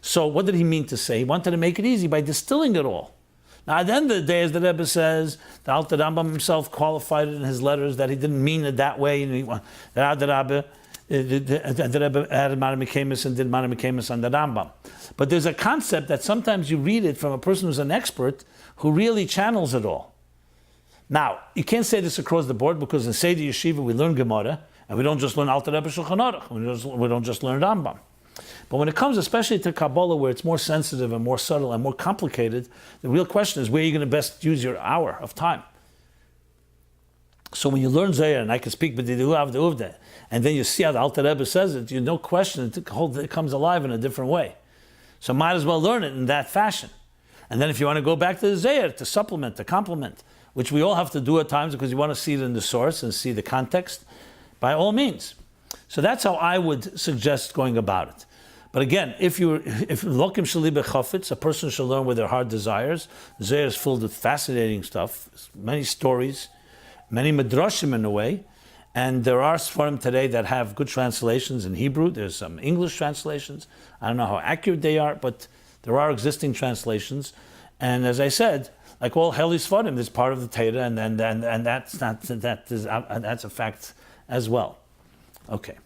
S1: So what did he mean to say? He wanted to make it easy by distilling it all. Now at the end of the day, as the Rebbe says, the Alter Rambam himself qualified it in his letters that he didn't mean it that way. The Rebbe added Maramikemis and did Maramikemis on the Rambam. But there's a concept that sometimes you read it from a person who's an expert who really channels it all. Now, you can't say this across the board because in Seder Yeshiva we learn Gemara and we don't just learn Alter Rebbe Shulchan Aruch. We don't just learn Rambam. But when it comes especially to Kabbalah, where it's more sensitive and more subtle and more complicated, the real question is where are you going to best use your hour of time? So when you learn Zohar, and I can speak B'didu Avda Uvda, and then you see how the Alter Rebbe says it, you no question it comes alive in a different way. So might as well learn it in that fashion. And then if you want to go back to the Zohar to supplement, to complement, which we all have to do at times because you want to see it in the source and see the context, by all means. So that's how I would suggest going about it. But again, if lokim shali bechafetz, a person should learn with their heart desires. The Zohar is filled with fascinating stuff, many stories, many midrashim in a way, and there are Sfarim today that have good translations in Hebrew. There's some English translations. I don't know how accurate they are, but there are existing translations. And as I said, like all healthiest Sfarim, there's part of the Torah, and that's a fact as well. Okay.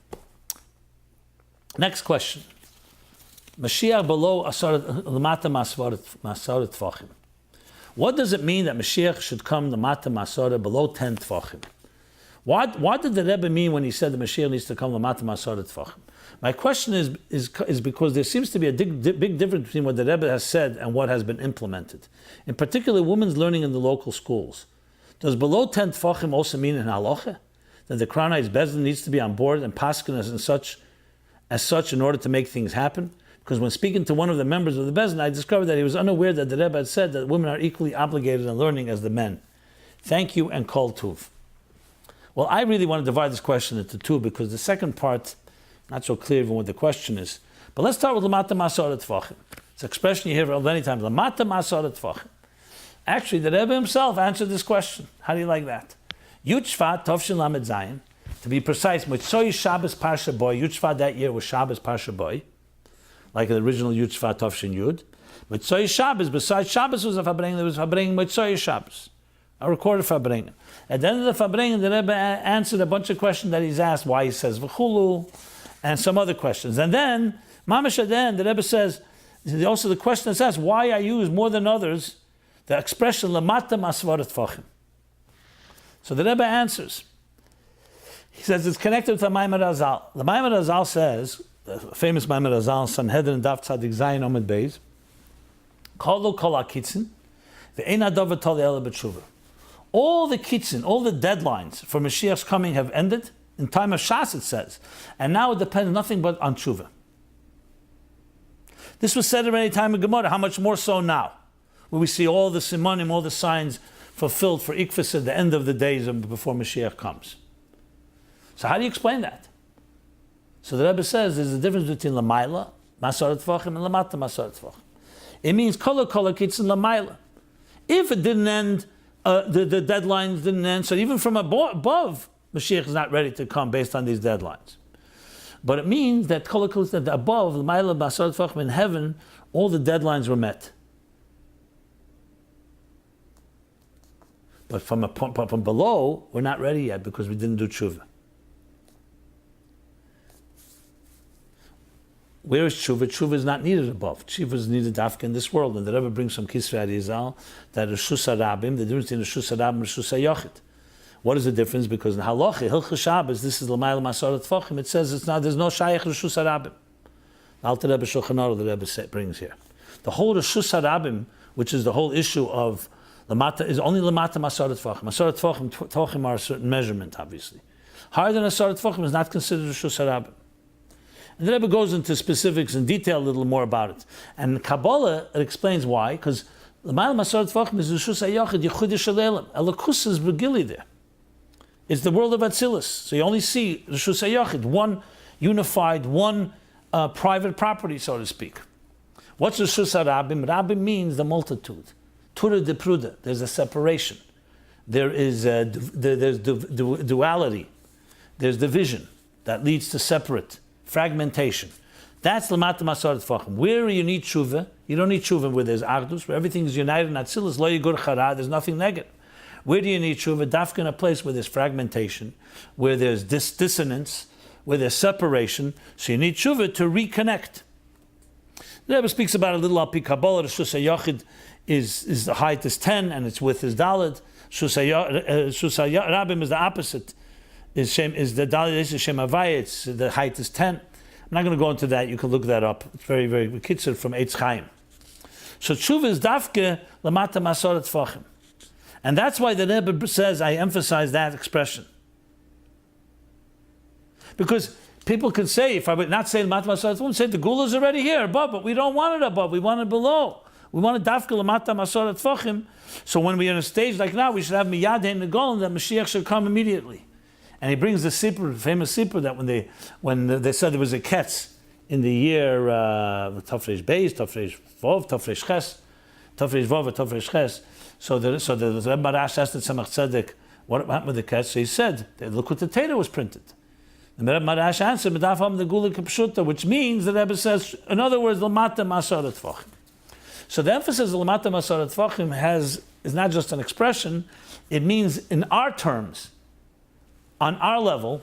S1: Next question. Mashiach below lamata masaret tefachim. What does it mean that Mashiach should come lamata masaret below 10 tefachim? What did the Rebbe mean when he said the Mashiach needs to come lamata masaret tefachim? My question is because there seems to be a big difference between what the Rebbe has said and what has been implemented. In particular, women's learning in the local schools. Does below 10 tefachim also mean in halacha that the Crownite's Bezdin needs to be on board and paskin as such in order to make things happen? Because when speaking to one of the members of the Bezdin, I discovered that he was unaware that the Rebbe had said that women are equally obligated in learning as the men. Thank you and kol tuv. Well, I really want to divide this question into two because the second part, not so clear even what the question is. But let's start with lamata masaret tefachim. It's an expression you hear many times, lamata masaret tefachim. Actually, the Rebbe himself answered this question. How do you like that? Yud Shvat Tovshin Lamed Zayin. To be precise, Mitzvah Shabbos Parsha Boy. Yud Shvat that year was Shabbos Parsha Boy, like the original Yud Shvat Tovshin Yud. Mitzvah Shabbos, besides Shabbos was a Fabrengen, there was Fabrengen Mitzvah Shabbos. A recorded Fabrengen. At the end of the Fabrengen, the Rebbe answered a bunch of questions that he's asked, why he says V'chulu, and some other questions. And then, Mamash at the end, the Rebbe says, also the question is asked, why I use more than others the expression Lamata Masvarat Tfachim. So the Rebbe answers. He says it's connected with the Maimar Azal. The Maimar Azal says, the famous Maimar Azal, Sanhedrin Daf Tzadik Zayin Omid Beis, Kolu Kol HaKitzin, Ve'ein HaDover Tol Ela B'Tshuva. All the kitzin, all the deadlines for Mashiach's coming have ended. In time of Shas, it says. And now it depends nothing but on tshuva. This was said at any time in Gemara. How much more so now? Where we see all the simanim, all the signs fulfilled for eclipses at the end of the days before Mashiach comes. So how do you explain that? So the Rebbe says there's a difference between Lamaila, Masaret Tvachim, and Lamata Masaret Tvachim. It means Kol Kitzin Lamaila. If it didn't end, the deadlines didn't end, so even from above, Mashiach is not ready to come based on these deadlines. But it means that that above, Lamaila Masaret Tvachim, in heaven, all the deadlines were met. But from below, we're not ready yet because we didn't do tshuva. Where is tshuva? Tshuva is not needed above. Tshuva is needed dafka in this world. And the Rebbe brings some Kisvei Arizal that Reshus HaRabim, the difference between Reshus HaRabim and Reshus HaYochid. What is the difference? Because in Halacha, Hilchah Shabbos, this is L'mayla Masaret Tfachim, it says there's no Shayach Reshus HaRabim. The Alter Rebbe Shulchan Aruch, the Rebbe brings here. The whole Reshus HaRabim, which is the whole issue of Lamata, is only Lamata Masaret Tfachim. Masaret Tfachim are a certain measurement, obviously. Higher than Masaret Tfachim is not considered Reshus HaRabim. And the Rebbe goes into specifics and detail a little more about it. And in Kabbalah, it explains why, because L'mayla Masaret Tfachim is Reshus HaYochid, Yichud Yishalayim. Elokus is Begili there. It's the world of Atzilus. So you only see Reshus HaYochid, one unified, one private property, so to speak. What's Reshus HaRabim? Rabim means the multitude. Tura de Pruda, there's a separation. There is there's duality. There's division that leads to separate, fragmentation. That's Lamata Masaret Tfachim. Where you need tshuva, you don't need tshuva where there's Achdus, where everything is united in Atzilus, Lo Yigur Chara, there's nothing negative. Where do you need tshuva? Dafka in a place where there's fragmentation, where there's dissonance, where there's separation. So you need tshuva to reconnect. The Rebbe speaks about a little Alpi Kabbalah. Reshus HaYochid is the height is 10 and its width is Daled. Reshus HaRabim is the opposite. Is the Daled is Shem Havaya. The height is 10. I'm not going to go into that. You can look that up. It's very, very kitzur from Eitz Chaim. So tshuva is dafke lamata masaret tfachim. And that's why the Rebbe says, I emphasize that expression. Because people could say, if I would not say lamata masaret tfachim, say the gula is already here above, but we don't want it above, we want it below. We want to dafke lamata masaret tfachim. So when we're in a stage like now, we should have miyad hein negol, that Mashiach should come immediately. And he brings the famous sipur that when they said there was a ketz in the year Tafresh Beis, Tafresh Vov, Tafresh Ches, Tafresh Vov, Tafresh Ches. So the Rebbe Marash asked the Tzemach Tzedek, what happened with the Kes? So he said, look what the Torah was printed. The Rebbe Marash answered, B'dafam the Gula Kipshuta, which means the Rebbe says, in other words, L'mata Masarat Tefachim. So the emphasis of L'mata Masarat Tefachim is not just an expression, it means in our terms, on our level,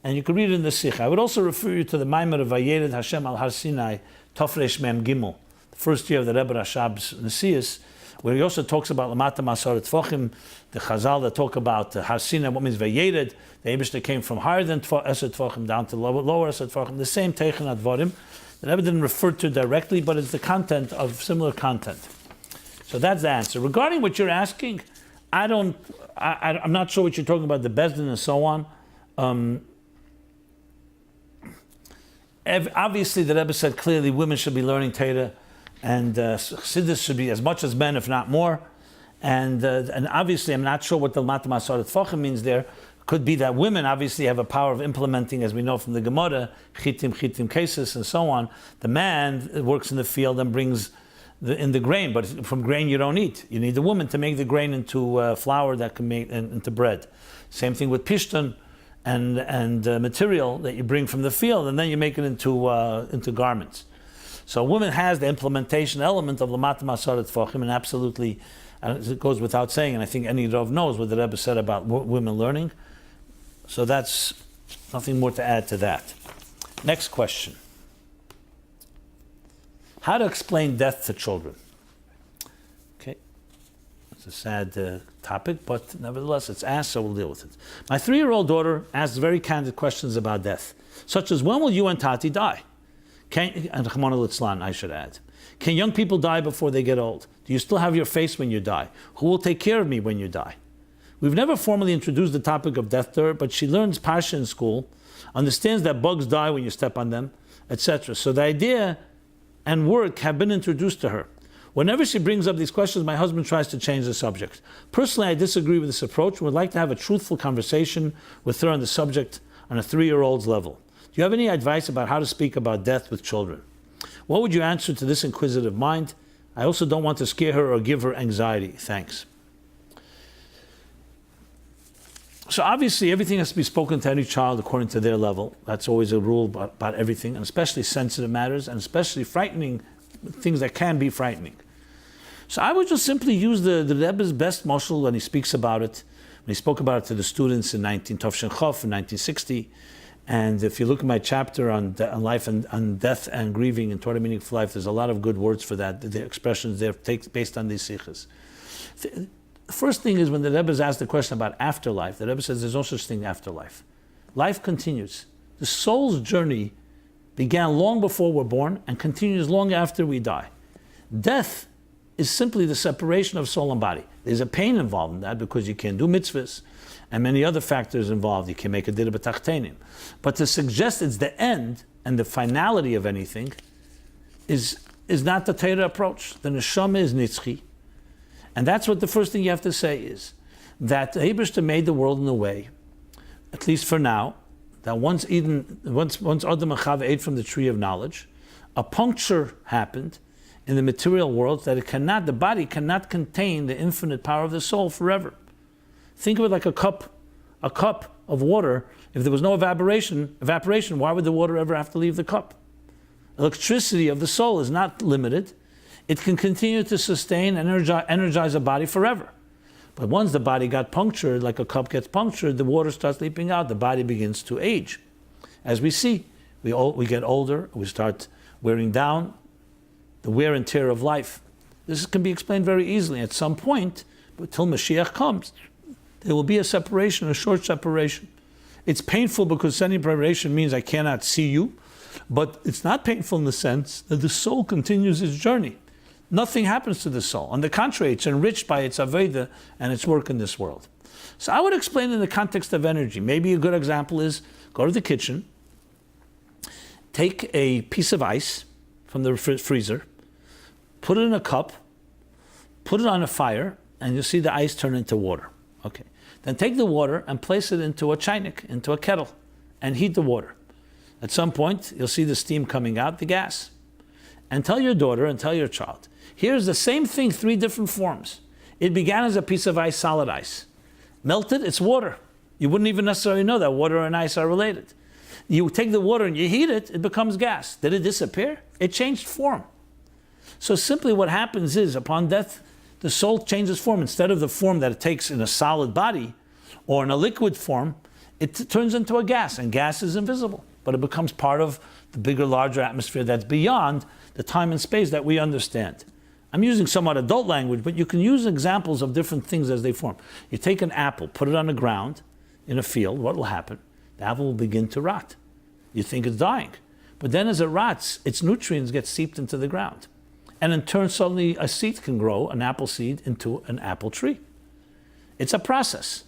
S1: and you can read it in the Sikha. I would also refer you to the Maimer of Vayered Hashem al Har Sinai, Tafresh Mem Gimel, the first year of the Rebbe Rashab's Nesius, where he also talks about Lamata Masarat Tefachim, the Chazal that talk about Har Sinai, what means Vayered, the Eibishter came from higher than Esed Tefachim down to lower Esed Tefachim, the same Teichen Advarim. The Rebbe didn't refer to directly, but it's the content of similar content. So that's the answer. Regarding what you're asking, I'm not sure what you're talking about, the Bezdin and so on. Obviously, the Rebbe said clearly women should be learning Torah, and Chassidus should be as much as men, if not more. And obviously, I'm not sure what the Lamata Masarat Tefachim means there. Could be that women obviously have a power of implementing, as we know from the Gemara, chitim cases and so on. The man works in the field and brings in the grain, but from grain you don't eat. You need the woman to make the grain into flour that can make into bread. Same thing with pishton and material that you bring from the field, and then you make it into garments. So a woman has the implementation element of Lamata Masarat Tefachim, and absolutely, it goes without saying, and I think any Rav knows what the Rebbe said about women learning. So that's nothing more to add to that. Next question. How to explain death to children? Okay. It's a sad topic, but nevertheless it's asked, so we'll deal with it. My 3-year-old daughter asks very candid questions about death, such as, when will you and Tati die? And Rahman al-Islam, I should add. Can young people die before they get old? Do you still have your face when you die? Who will take care of me when you die? We've never formally introduced the topic of death to her, but she learns Parsha in school, understands that bugs die when you step on them, etc. So the idea and work have been introduced to her. Whenever she brings up these questions, my husband tries to change the subject. Personally, I disagree with this approach and would like to have a truthful conversation with her on the subject on a 3-year-old's level. Do you have any advice about how to speak about death with children? What would you answer to this inquisitive mind? I also don't want to scare her or give her anxiety. Thanks. So obviously everything has to be spoken to any child according to their level. That's always a rule about everything, and especially sensitive matters, and especially frightening things that can be frightening. So I would just simply use the Rebbe's best mashal when he speaks about it. When he spoke about it to the students in Tafshin Chof in 1960. And if you look at my chapter on life and on death and grieving and Torah meaning for life, there's a lot of good words for that. The expressions there based on these sikhs. The first thing is when the Rebbe is asked the question about afterlife, the Rebbe says there's no such thing afterlife. Life continues. The soul's journey began long before we're born and continues long after we die. Death is simply the separation of soul and body. There's a pain involved in that because you can't do mitzvahs and many other factors involved. You can make a dir b'tachtenim. But to suggest it's the end and the finality of anything is not the Torah approach. The neshama is nitzchi. And that's what the first thing you have to say is that the Eibishter made the world in a way, at least for now, that once Adam and Chava ate from the tree of knowledge, a puncture happened in the material world that the body cannot contain the infinite power of the soul forever. Think of it like a cup of water. If there was no evaporation, why would the water ever have to leave the cup? Electricity of the soul is not limited. It can continue to sustain and energize a body forever. But once the body got punctured, like a cup gets punctured, the water starts leaping out, the body begins to age. As we see, we get older, we start wearing down, the wear and tear of life. This can be explained very easily. At some point, but till Mashiach comes, there will be a separation, a short separation. It's painful because separation means I cannot see you, but it's not painful in the sense that the soul continues its journey. Nothing happens to the soul. On the contrary, it's enriched by its Aveda and its work in this world. So I would explain in the context of energy. Maybe a good example is go to the kitchen, take a piece of ice from the freezer, put it in a cup, put it on a fire, and you'll see the ice turn into water. Okay. Then take the water and place it into a chainik, into a kettle, and heat the water. At some point, you'll see the steam coming out, the gas. And tell your daughter and tell your child, here's the same thing, 3 different forms. It began as a piece of ice, solid ice. Melted, it's water. You wouldn't even necessarily know that water and ice are related. You take the water and you heat it, it becomes gas. Did it disappear? It changed form. So simply what happens is, upon death, the soul changes form. Instead of the form that it takes in a solid body or in a liquid form, it turns into a gas, and gas is invisible. But it becomes part of the bigger, larger atmosphere that's beyond the time and space that we understand. I'm using somewhat adult language, but you can use examples of different things as they form. You take an apple, put it on the ground in a field, what will happen? The apple will begin to rot. You think it's dying. But then as it rots, its nutrients get seeped into the ground. And in turn, suddenly a seed can grow, an apple seed, into an apple tree. It's a process.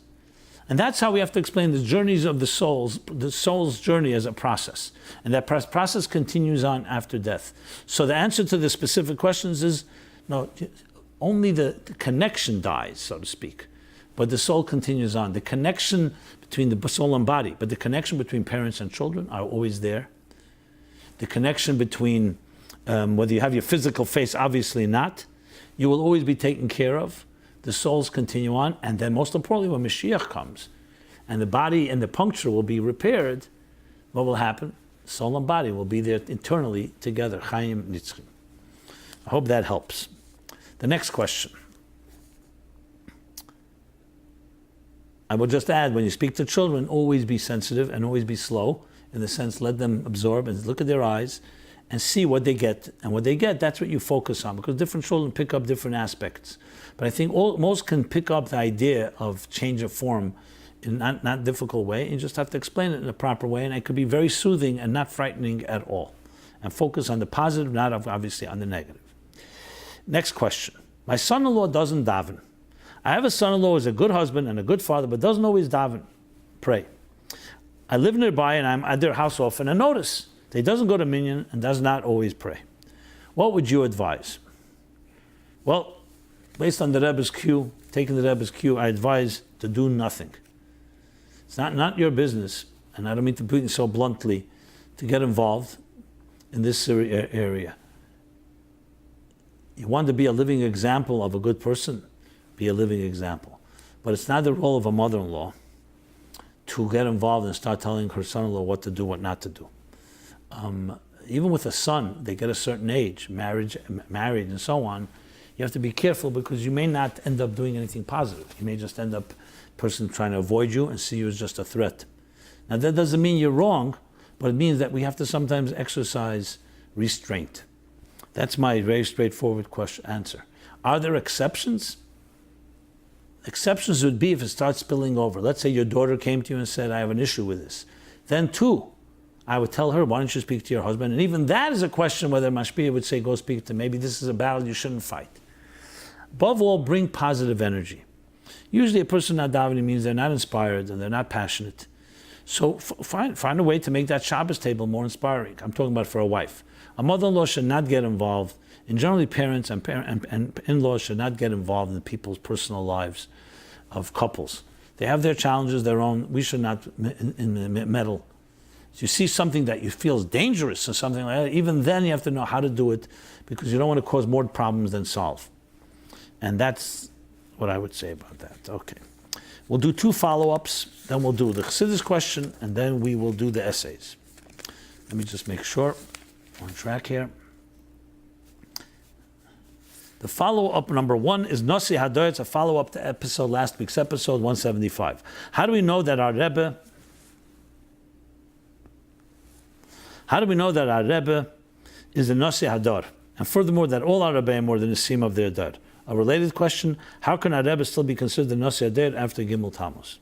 S1: And that's how we have to explain the journeys of the soul's journey as a process. And that process continues on after death. So the answer to the specific questions is, no, only the connection dies, so to speak. But the soul continues on. The connection between the soul and body, but the connection between parents and children are always there. The connection between, whether you have your physical face, obviously not, you will always be taken care of. The souls continue on, and then most importantly, when Mashiach comes, and the body and the puncture will be repaired, what will happen? Soul and body will be there internally together. Chaim Nitzchim. I hope that helps. The next question. I will just add, when you speak to children, always be sensitive and always be slow. In the sense, let them absorb and look at their eyes and see what they get. And what they get, that's what you focus on, because different children pick up different aspects. But I think most can pick up the idea of change of form in a not difficult way. You just have to explain it in a proper way, and it could be very soothing and not frightening at all. And focus on the positive, not obviously on the negative. Next question. My son-in-law doesn't daven. I have a son-in-law who is a good husband and a good father, but doesn't always daven, pray. I live nearby and I'm at their house often, and notice that he doesn't go to minyan and does not always pray. What would you advise? Well, based on the Rebbe's cue, taking the Rebbe's cue, I advise to do nothing. It's not your business, and I don't mean to put it so bluntly, to get involved in this area. You want to be a living example of a good person? Be a living example. But it's not the role of a mother-in-law to get involved and start telling her son-in-law what to do, what not to do. Even with a son, they get a certain age, married and so on, you have to be careful, because you may not end up doing anything positive. You may just end up a person trying to avoid you and see you as just a threat. Now that doesn't mean you're wrong, but it means that we have to sometimes exercise restraint. That's my very straightforward answer. Are there exceptions? Exceptions would be if it starts spilling over. Let's say your daughter came to you and said, I have an issue with this. Then too, I would tell her, why don't you speak to your husband? And even that is a question whether Mashpia would say, go speak to him. Maybe this is a battle you shouldn't fight. Above all, bring positive energy. Usually a person not davening means they're not inspired and they're not passionate. So find a way to make that Shabbos table more inspiring. I'm talking about for a wife. A mother-in-law should not get involved. And generally parents and in-laws should not get involved in people's personal lives of couples. They have their challenges, their own. We should not meddle. So you see something that you feel is dangerous or something like that, even then you have to know how to do it, because you don't want to cause more problems than solve. And that's what I would say about that. Okay. We'll do 2 follow-ups, then we'll do the Chassidus question, and then we will do the essays. Let me just make sure I'm on track here. The follow-up number 1 is Nasi Hador. It's a follow-up to last week's episode 175. How do we know that our Rebbe is the Nasi Hador? And furthermore, that all our Rebbe are more than the seam of their Dar. A related question, how can our Rebbe still be considered the Nasi Hador after Gimel Tammuz?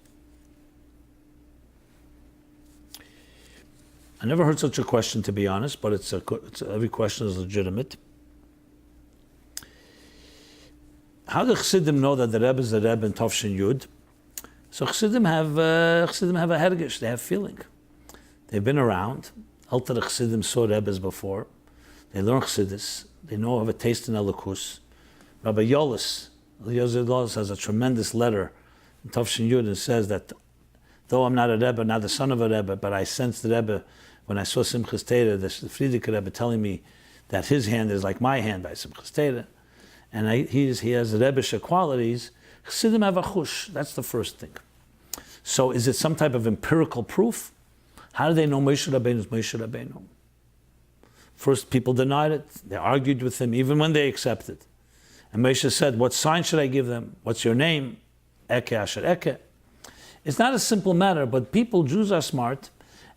S1: I never heard such a question, to be honest, but every question is legitimate. How do Chassidim know that the Rebbe is the Rebbe in Tafshin Yud? So Chassidim have a hergish, they have feeling. They've been around. Alter Chassidim saw Rebbes before. They learn Chassidus. They know, have a taste in Elokus. Rabbi Yolis has a tremendous letter in Tafshin Yud, and says that though I'm not a Rebbe, not the son of a Rebbe, but I sense the Rebbe when I saw Simchas Torah, the Frierdiker Rebbe telling me that his hand is like my hand by Simchas Torah, and he has Rebbe's qualities. Chassidim have a chush. That's the first thing. So is it some type of empirical proof? How do they know Moshe Rabbeinu is Moshe Rabbeinu? First, people denied it. They argued with him, even when they accepted. And Moshe said, what sign should I give them? What's your name? Eke asher eke. It's not a simple matter, but people, Jews are smart,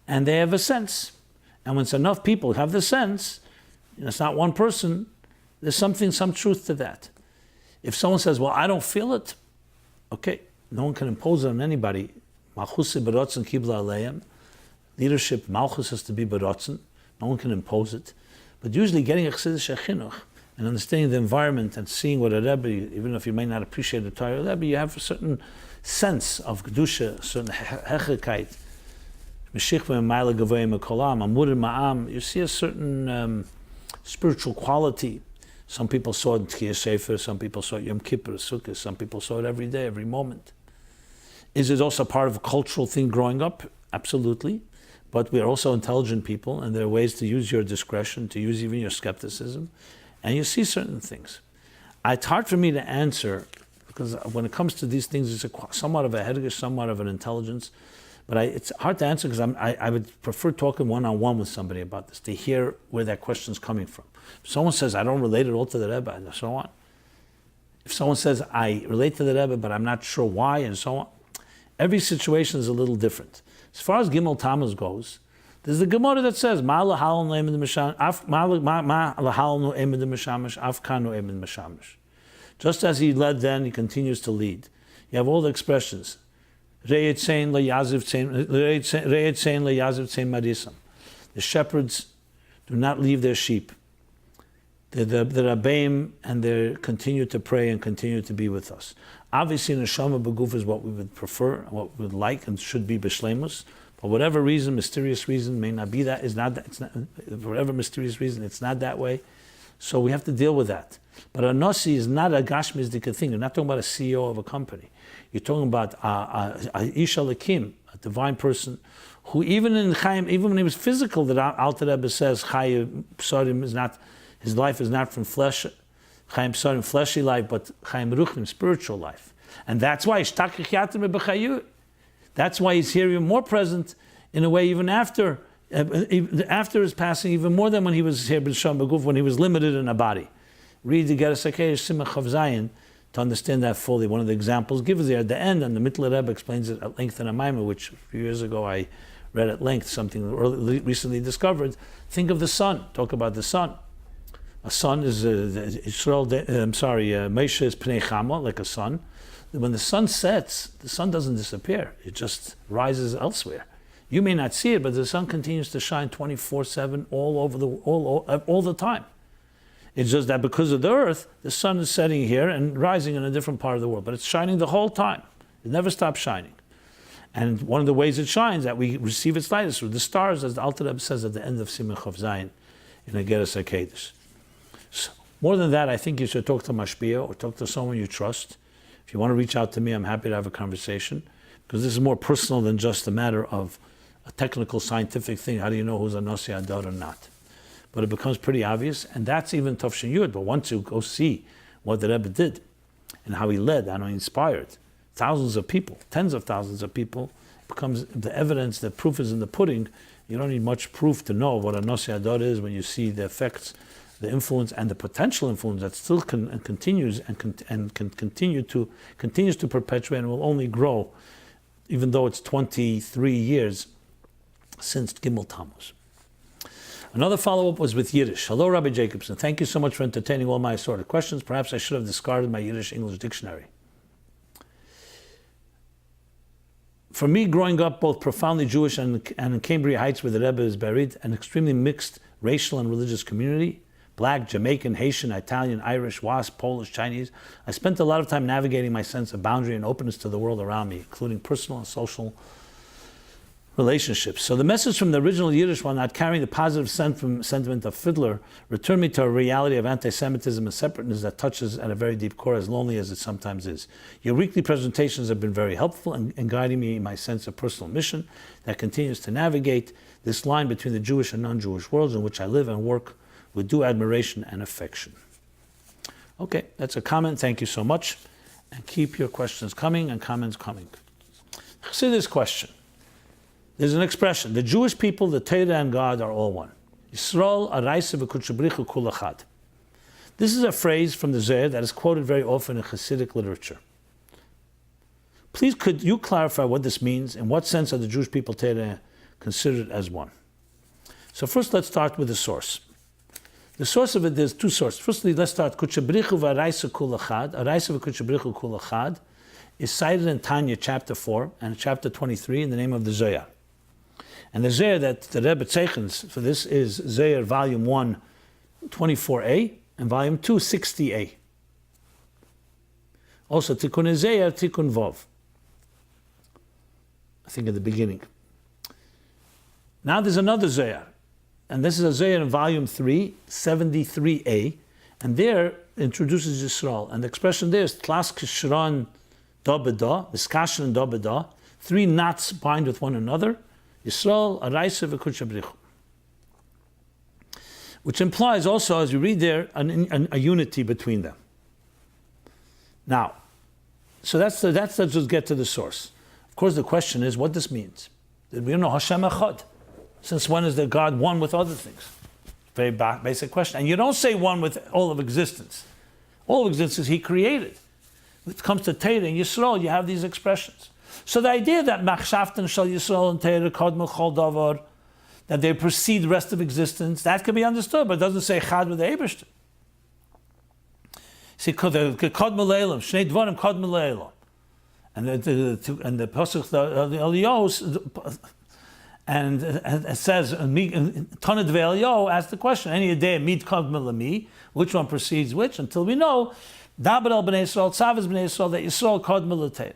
S1: and they have a sense. And when enough people have the sense, it's not one person, there's some truth to that. If someone says, well, I don't feel it, okay, no one can impose it on anybody. Malchus berotzen kibla aleim. Leadership, Malchus has to be berotzen. No one can impose it. But usually getting a Chassidish chinuch and understanding the environment and seeing what a Rebbe, even if you may not appreciate the Torah Rebbe, you have a certain sense of Kedusha, a certain hechekait. You see a certain spiritual quality. Some people saw it in Tkiyah Sefer, some people saw it Yom Kippur, Sukkot, some people saw it every day, every moment. Is it also part of a cultural thing growing up? Absolutely. But we are also intelligent people, and there are ways to use your discretion, to use even your skepticism, and you see certain things. It's hard for me to answer, because when it comes to these things, it's somewhat of a headache, somewhat of an intelligence, but it's hard to answer because I would prefer talking one-on-one with somebody about this, to hear where that question's coming from. If someone says, I don't relate at all to the Rebbe, and so on. If someone says, I relate to the Rebbe, but I'm not sure why, and so on. Every situation is a little different. As far as Gimel Tammuz goes, there's the Gemara that says, Ma lahal no emed mishamish. Just as he led then, he continues to lead. You have all the expressions. The shepherds do not leave their sheep. The Rabbeim, and they continue to pray and continue to be with us. Obviously, neshama b'guf is what we would prefer, what we would like, and should be b'shleimus. For whatever reason, mysterious reason, may not be that, is not that, it's not, for whatever mysterious reason, it's not that way. So we have to deal with that. But a nasi is not a gashmizdika thing. You're not talking about a CEO of a company. You're talking about a Isha Lakim, a divine person, who even in Chaim, even when he was physical, that Alter Rebbe says, Chaim Psarim is not, his life is not from flesh, Chaim Psarim, fleshy life, but Chaim Ruchim, spiritual life. And that's why, that's why he's here even more present, in a way, even after his passing, even more than when he was here, when he was limited in a body. Read the Geras HaKedesh Simach Chav Zayin to understand that fully. One of the examples given there at the end, and the Mittler Rebbe explains it at length in a Maimah, which a few years ago I read at length, something recently discovered. Think of the sun. Talk about the sun. A sun is Moshe is Pnei Chama, like a sun. When the sun sets, the sun doesn't disappear. It just rises elsewhere. You may not see it, but the sun continues to shine 24/7 all the time. It's just that because of the earth, the sun is setting here and rising in a different part of the world, but it's shining the whole time. It never stops shining. And one of the ways it shines, that we receive its light, is through the stars, as the Alter Rebbe says at the end of Simach Chav Zayin in the Geras HaKedesh. So, more than that, I think you should talk to Mashpia or talk to someone you trust. If you want to reach out to me, I'm happy to have a conversation, because this is more personal than just a matter of a technical, scientific thing. How do you know who's a Nasi Adar or not? But it becomes pretty obvious, and that's even Tafshin Yud. But once you go see what the Rebbe did and how he led, how he inspired thousands of people, tens of thousands of people, becomes the evidence, the proof is in the pudding. You don't need much proof to know what a Nasi Adar is when you see the effects, the influence, and the potential influence that still continues to perpetuate and will only grow, even though it's 23 years since Gimel Tammuz. Another follow-up was with Yiddish. Hello, Rabbi Jacobson. Thank you so much for entertaining all my assorted questions. Perhaps I should have discarded my Yiddish-English dictionary. For me, growing up both profoundly Jewish and in Cambria Heights, where the Rebbe is buried, an extremely mixed racial and religious community, Black, Jamaican, Haitian, Italian, Irish, Wasp, Polish, Chinese, I spent a lot of time navigating my sense of boundary and openness to the world around me, including personal and social relationships. So the message from the original Yiddish, while not carrying the positive sentiment of Fiddler, returned me to a reality of anti-Semitism and separateness that touches at a very deep core, as lonely as it sometimes is. Your weekly presentations have been very helpful in guiding me in my sense of personal mission that continues to navigate this line between the Jewish and non-Jewish worlds in which I live and work with due admiration and affection. Okay, that's a comment. Thank you so much. And keep your questions coming and comments coming. Chassidus Question. There's an expression: the Jewish people, the Torah and God are all one. Yisrael araisa v'kutshabrichu kul echad. This is a phrase from the Zohar that is quoted very often in Chassidic literature. Please, could you clarify what this means? In what sense are the Jewish people, Torah, considered as one? So first, let's start with the source. The source of it, there's two sources. Firstly, let's start. Kutshabrichu v'araisa kul echad. Araisa v'kutshabrichu kul echad is cited in Tanya chapter 4 and chapter 23 in the name of the Zohar. And the Zohar that the Rebbe zeichens for this is Zohar volume 1, 24a, and volume 2, 60a. Also, Tikkun Zohar, Tikkun Vov. I think at the beginning. Now there's another Zohar, and this is a Zohar in volume 3, 73a, and there it introduces Yisrael. And the expression there is Tlas Kishran Da B'da, Miskashan Da B'da, 3 knots bind with one another, Yisrael, Araisa v'Kutshabrichu. Which implies also, as you read there, a unity between them. Now, so let's just get to the source. Of course, the question is what this means. We don't know Hashem Echad. Since when is the God one with other things? Very basic question. And you don't say one with all of existence. All of existence He created. When it comes to Torah and Yisrael, you have these expressions. So the idea that Machshavten Shal Yisrael and Torah Kodmu Chol Davar, that they precede the rest of existence, that can be understood, but it doesn't say Chad with the Ebershter. See, Kodmu Leilam, Shnei Dvarim Kodmu Leilam. And the Pasuk, the Eliyahu, and it says, Tanad Ve'Eliyahu asks the question, any day, Mid Kodmu Lami, which one precedes which, until we know, Daber El B'nai Yisrael, Tzavaz B'nai Yisrael, that Yisrael Kodmu L'Teir.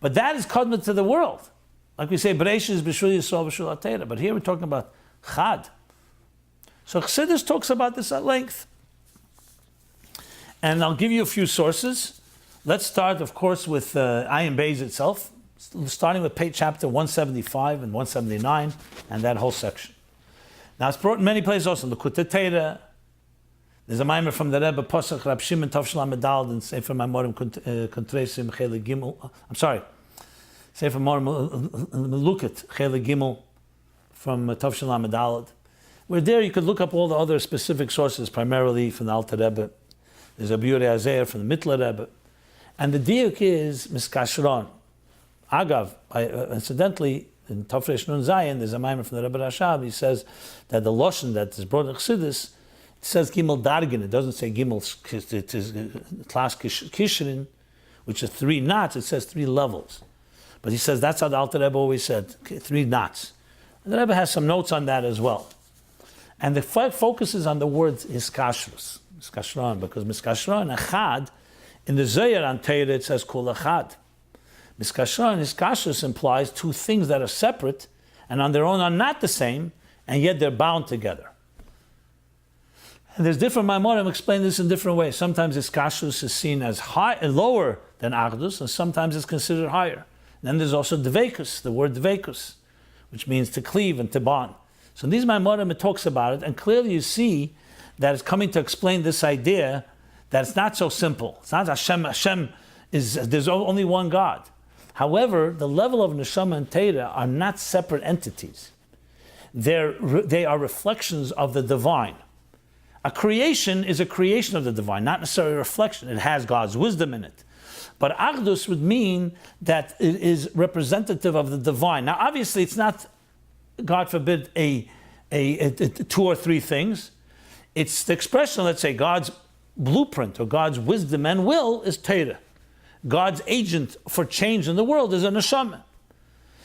S1: But that is Kodmu to the world. Like we say, Bereishis is B'shul Yisrael, B'shul HaTeirah. But here we're talking about Chad. So Chassidus talks about this at length. And I'll give you a few sources. Let's start, of course, with Ayin Beis itself, starting with page chapter 175 and 179, and that whole section. Now it's brought in many places also, L'Kutei Teirah. There's a mimer from the Rebbe, Pasach Rab Shimon Tov Shel Amedal, and Sefer Maimorim Kontreisim Chelik Gimel. I'm sorry, Sefer Maimorim Meluket Chelik Gimel from Tov Shel Amedal. Where there you could look up all the other specific sources, primarily from the Alter Rebbe. There's a Biurei Azer from the Mittler Rebbe. And the diuk is Miskashron. Agav, incidentally, in Tov Reish Nun Zayin, there's a mimer from the Rebbe Rashab. He says that the Loshen that is brought in Chassidus, it says Gimel Dargin. It doesn't say Gimel, it is Tlas Kishrin, which is 3 knots. It says 3 levels. But he says that's how the Alter Rebbe always said, 3 knots. And the Rebbe has some notes on that as well. And the focuses on the word Hiskashrus, Miskashron, because Miskashron, Echad, in the Zohar on Torah it says Kol Echad. Miskashron, Hiskashrus implies 2 things that are separate and on their own are not the same, and yet they're bound together. And there's different Maimorim explain this in different ways. Sometimes Hiskashrus is seen as lower than Achdus, and sometimes it's considered higher. And then there's also Dveikus, the word Dveikus, which means to cleave and to bond. So in these Maimorim it talks about it, and clearly you see that it's coming to explain this idea that it's not so simple. It's not Hashem there's only one God. However, the level of Neshama and Torah are not separate entities. They are reflections of the divine. A creation is a creation of the divine, not necessarily a reflection. It has God's wisdom in it. But Achdus would mean that it is representative of the divine. Now, obviously, it's not, God forbid, a 2 or 3 things. It's the expression, let's say, God's blueprint or God's wisdom and will is Torah. God's agent for change in the world is a neshama.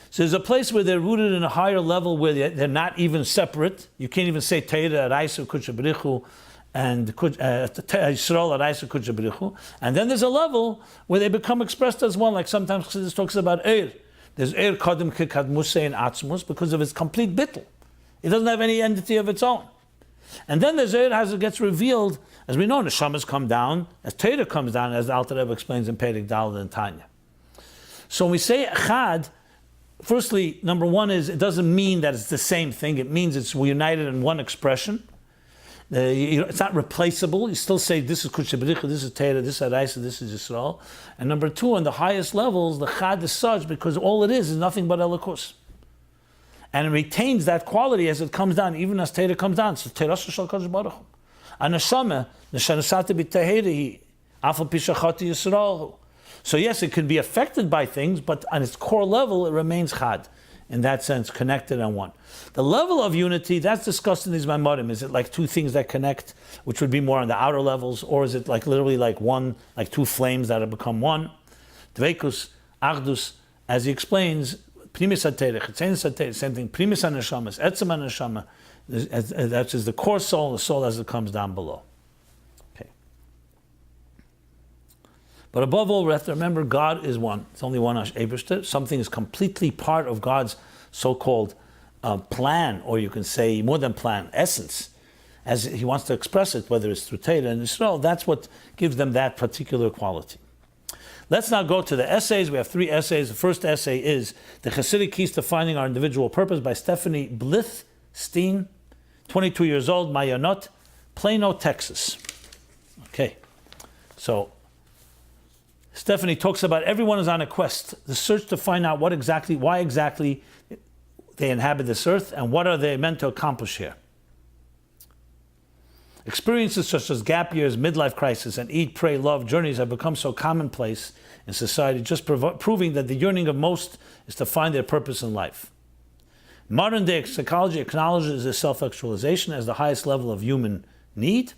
S1: So there's a place where they're rooted in a higher level where they're not even separate. You can't even say Torah, Araisa, Kutshabrichu, and Yisrael, Araisa, Kutshabrichu. And then there's a level where they become expressed as one, like sometimes Chassidus talks about Eir. There's Er Kodem Kekadmuse in Atzmus because of its complete bittul. It doesn't have any entity of its own. And then there's Er as it gets revealed, as we know, Neshamas come down, as Torah comes down, as the Alter Rebbe explains in Perek Daled and Tanya. So when we say Echad, firstly, number one is, it doesn't mean that it's the same thing. It means it's united in one expression. It's not replaceable. You still say, this is Kudshe B'richa, this is Torah, this is Araisa, this is Yisrael. And number two, on the highest levels, the Chad is such because all it is nothing but Elikus. And it retains that quality as it comes down, even as Torah comes down. So Torah Shal Kodesh Baruch Hu. Anashama, Neshanasate B'Taherihi, Afal Pishachati Yisrael. So yes, it can be affected by things, but on its core level, it remains Chad. In that sense, connected and one. The level of unity, that's discussed in these Maimarim. Is it like two things that connect, which would be more on the outer levels, or is it like literally like one, like two flames that have become one? Dveikus, Achdus, as he explains, Primis HaTerech, Chetzenis HaTerech, same thing, Primis HaNeshamas, Etzem HaNeshama, that is the core soul, the soul as it comes down below. Okay. But above all, we have to remember God is one. It's only one Eibishter. Something is completely part of God's so-called plan, or you can say more than plan, essence, as he wants to express it, whether it's through Torah and Yisrael. That's what gives them that particular quality. Let's now go to the essays. We have 3 essays. The first essay is The Chassidic Keys to Finding Our Individual Purpose by Stephanie Blithstein, 22 years old, Mayonot, Plano, Texas. Okay, so Stephanie talks about everyone is on a quest, the search to find out why exactly they inhabit this earth and what are they meant to accomplish here. Experiences such as gap years, midlife crisis, and eat, pray, love journeys have become so commonplace in society, just proving that the yearning of most is to find their purpose in life. Modern day psychology acknowledges this self-actualization as the highest level of human need.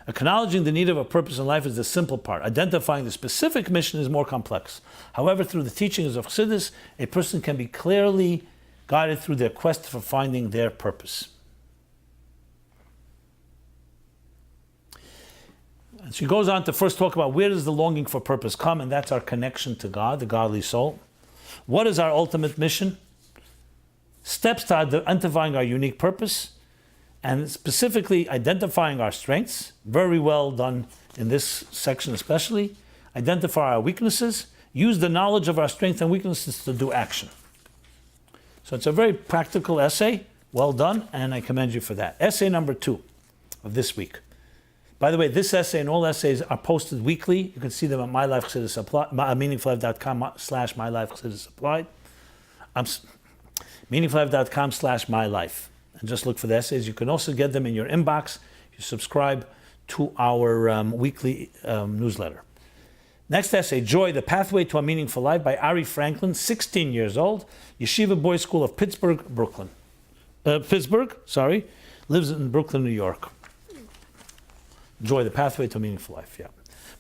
S1: Acknowledging the need of a purpose in life is the simple part. Identifying the specific mission is more complex. However, through the teachings of Chassidus, a person can be clearly guided through their quest for finding their purpose. And she goes on to first talk about where does the longing for purpose come, and that's our connection to God, the godly soul. What is our ultimate mission? Steps to identifying our unique purpose, and specifically identifying our strengths, very well done in this section especially. Identify our weaknesses, use the knowledge of our strengths and weaknesses to do action. So it's a very practical essay, well done, and I commend you for that. Essay number 2 of this week. By the way, this essay and all essays are posted weekly. You can see them at MyLife Chassidus Applied, meaningfullife.com/MyLife Applied. meaningfullife.com/MyLife. And just look for the essays. You can also get them in your inbox. You subscribe to our weekly newsletter. Next essay, Joy, The Pathway to a Meaningful Life by Ari Franklin, 16 years old, Yeshiva Boys School of Pittsburgh, lives in Brooklyn, New York. Joy, The Pathway to a Meaningful Life, yeah.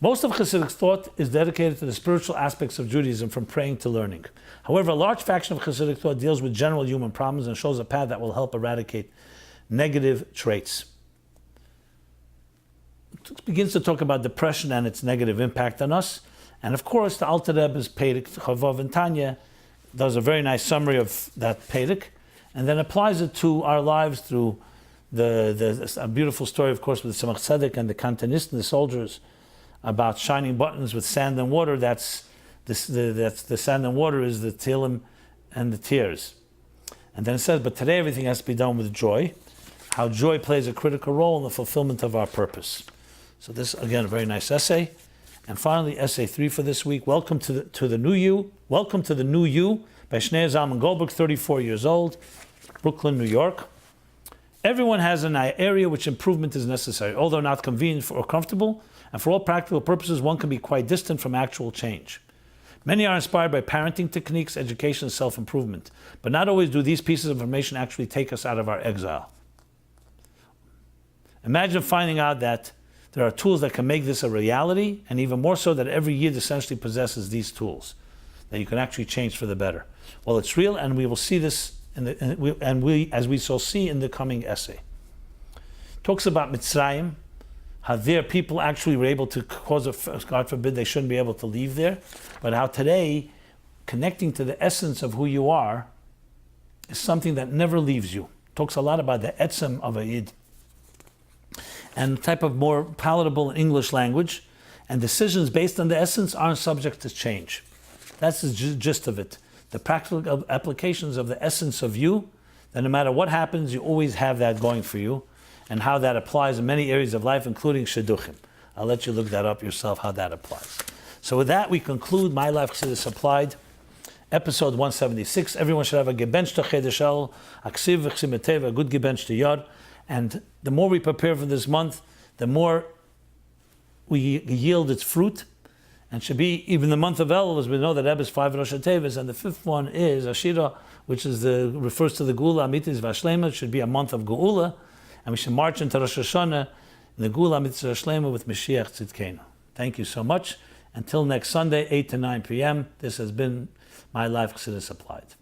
S1: Most of Chassidic thought is dedicated to the spiritual aspects of Judaism, from praying to learning. However, a large faction of Chassidic thought deals with general human problems and shows a path that will help eradicate negative traits. It begins to talk about depression and its negative impact on us. And of course, the Alter Rebbe's Perek Chavav and Tanya does a very nice summary of that Perek, and then applies it to our lives through a beautiful story, of course, with the Tzemach Tzedek and the Kantonist and the soldiers, about shining buttons with sand and water. That's the sand and water is the Tehillim and the tears. And then it says, but today everything has to be done with joy. How joy plays a critical role in the fulfillment of our purpose. So this, again, a very nice essay. And finally, essay 3 for this week. Welcome to the New You. Welcome to the New You by Shneur Zalman Goldberg, 34 years old, Brooklyn, New York. Everyone has an area which improvement is necessary, although not convenient or comfortable, and for all practical purposes, one can be quite distant from actual change. Many are inspired by parenting techniques, education, and self-improvement, but not always do these pieces of information actually take us out of our exile. Imagine finding out that there are tools that can make this a reality, and even more so that every Yid essentially possesses these tools, that you can actually change for the better. Well, it's real, and we will see this as we shall see in the coming essay. Talks about Mitzrayim, how their people actually were able to cause God forbid they shouldn't be able to leave there, but how today connecting to the essence of who you are, is something that never leaves you. Talks a lot about the etzem of a yid. And type of more palatable English language, and decisions based on the essence aren't subject to change. That's the gist of it. The practical applications of the essence of you, that no matter what happens, you always have that going for you, and how that applies in many areas of life, including shidduchim. I'll let you look that up yourself, how that applies. So with that, we conclude MyLife Chassidus Applied, episode 176. Everyone should have a gebench to Chodesh El, aksiv v'chsimetev, a good gebench to Yod. And the more we prepare for this month, the more we yield its fruit. And should be even the month of Elul, as we know that Rebbe is 5 Rosh Tevis, and the fifth one is Ashira, which is refers to the Geula Amitis Vashlema. It should be a month of Geula, and we should march into Rosh Hashanah in the Geula Amitis Vashlema with Mashiach Tzidkenu. Thank you so much. Until next Sunday, 8 to 9 p.m. This has been MyLife Chassidus Applied.